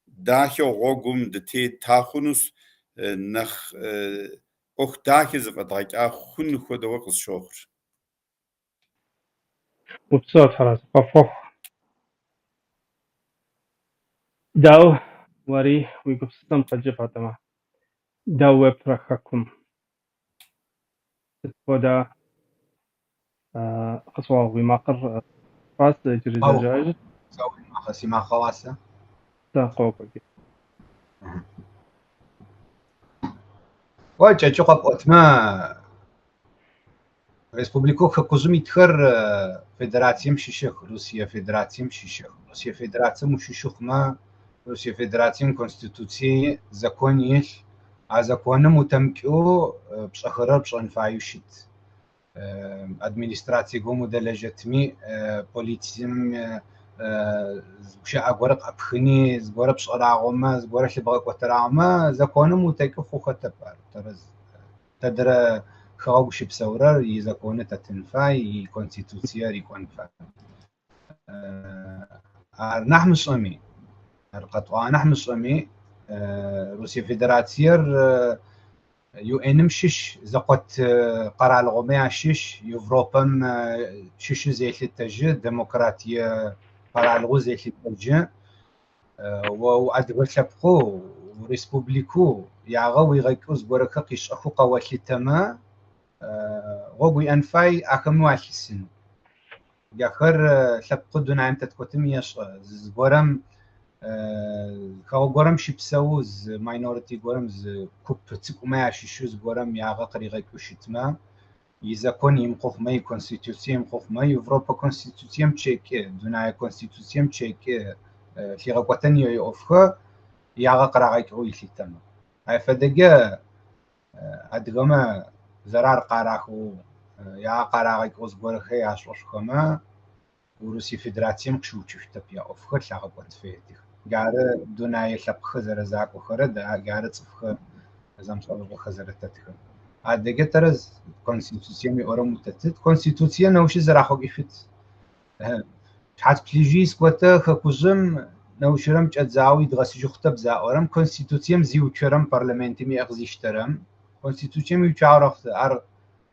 داخل غوغم دتي تاخونوس نخ أخ داخل زفداك أخون خود وقت شغل وبصوت حراس قفوف داو وري ويقف ستم قجف هتما داو وبرخكم تتفودا قصوا وماقر راس جري زجاج سوي ما خسي ما خواسة تاقوك وجه جوقب أتما ريسبوبليكو خكوزمي تخر فيدراتيم شيشخ روسيا فيدراتيم شيشخ روسيا فيدراتيم وشيشخ ما روسيا فيدراتيم كونستيتوسي زكونيش عزكونا متمكو بشخرر بشنفايوشيت ادمينستراتيغو مدلجتمي بوليتيزم شاع ورق ابخني زغور بشراغوما زغور شبغ قتراما زكونا متكفو خطبار ترز تدر خاوش بسورر يزكونا تتنفاي كونستيتوسيا ريكونفا نحن صمي القطوة نحن صمي روسيا فيدراتير يو انم شش زقت قرع الغمية شش يوروبم شش زي التجه ديمقراطية قرع الغو زي التجه وأدغل شبقو وريسبوبليكو يعغو يغيكوز بوركا قيش أخو قواتي تما غوغوي أنفاي أكمو أحسن ياخر شبقو دون عام تتكتم يش زبورم كاو شيبساو ز ماينورتي غورم ز كوب تسكو ما يشوز غورم ياغا قريغا كوشتما إذا كون يمقف ماي كونستيتوسيوم قف ماي أوروبا كونستيتوسيوم تشيك دوناي كونستيتوسيوم تشيك في غوتانيو يوفخ ياغا قراغا كويشتما هاي فدغا ادغما زرار قراخو يا قراغا كوز غورخي اشوشكما وروسي فيدراتيوم كشوچفتب يا أوفخ لاغا قوتفيتي قاره دوناي شبخ خزر زاك وخرد قاره صفخ زم صلو خزر تتخ ادغه ترز كونستيتوسيوم اورم تتت كونستيتوسيون نوش زراخو قفت حات بليجيس كوتا خكوزم نوشرم تزاوي دغسجو خطب زا اورم كونستيتوسيوم زيو چرم برلمانتي اغزيشترم كونستيتوسيوم يچارخت ار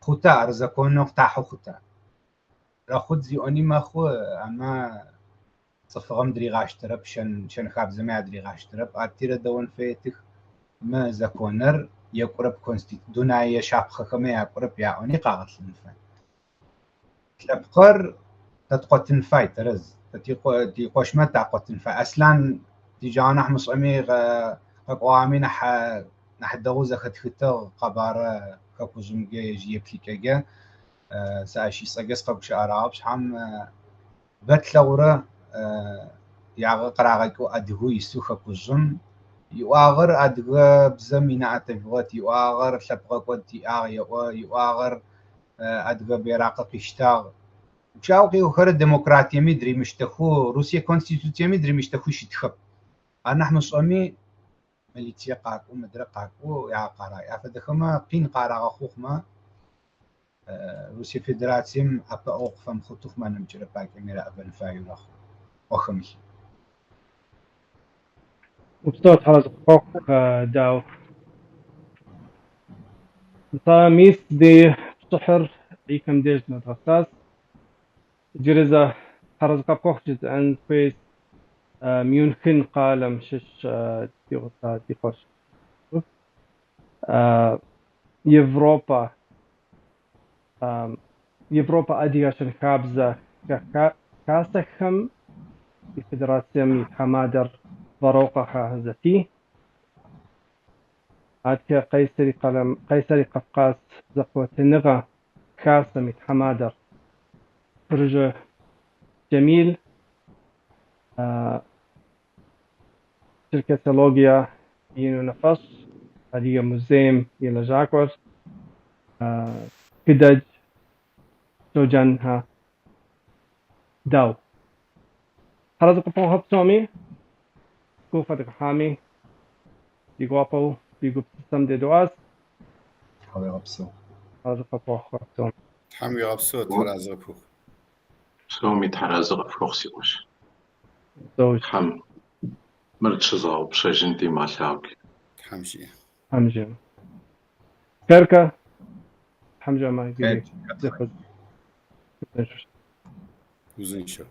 خوتا ارزكون نقطه خوتا راخد زي اني ماخو اما صفغم دري غاشترب شن خاب زما دري غاشترب اتيره دون فيتك ما زكونر يقرب كونستيت دوناي شابخ كما يقرب يا اني قاغت لنفا تلبقر تتقتن فاي ترز تي قوش ما تقتن فا اصلا دي جانا حمص امي قوامي نح دوزه خدخته قباره كوزم جي بليكاجا ساشي صقص قبش عربش حم بتلوره ياغ قراغكو ادغو يسوخ كوزم يواغر ادغ بزمينا اتفغت يواغر شبغ قدي يواغر ادغ بيراق قشتاغ شاوقي وخر الديمقراطيه مدري مشتخو روسيا كونستيتوسيا مدري مشتخو شتخب انا نحن صمي مليتي قاكو مدري قاكو يا قراي افدخما بين قارا خوخما روسيا فيدراسيم ابا اوقفم خطوف ما نمجر باكي ميرا ابن فايو لخ وخمي وبصوت حرز قوق داو طاميس دي سحر عيكم ديج نتغساس جرزة حرز قوق جزء عن فيس ميونخن قالم شش ديغتا ديخوش يوروبا يوروبا أدياشن خابزة كاسخم في فدراسيم يتحمادر ضروقها هزتي عادك قيسري قفقاس زقوة النغا كاسم يتحمادر فرجة جميل شركة سيولوجيا ينو نفس هذه موزيم يلا جاكور كدج سوجانها داو حرز قفوها بسومي كوفة حامي يقوابو بيقو بسم دي دواس حاول غبسو حرز قفوها بسومي حمي غبسو ترازغ بوخ سومي تحرزغ فوخسي وش زوج حم مرتشزاو بشجنتي ما شاوك حمشي حمجم كركة حمجة ما يقولي خير زفت وزن شو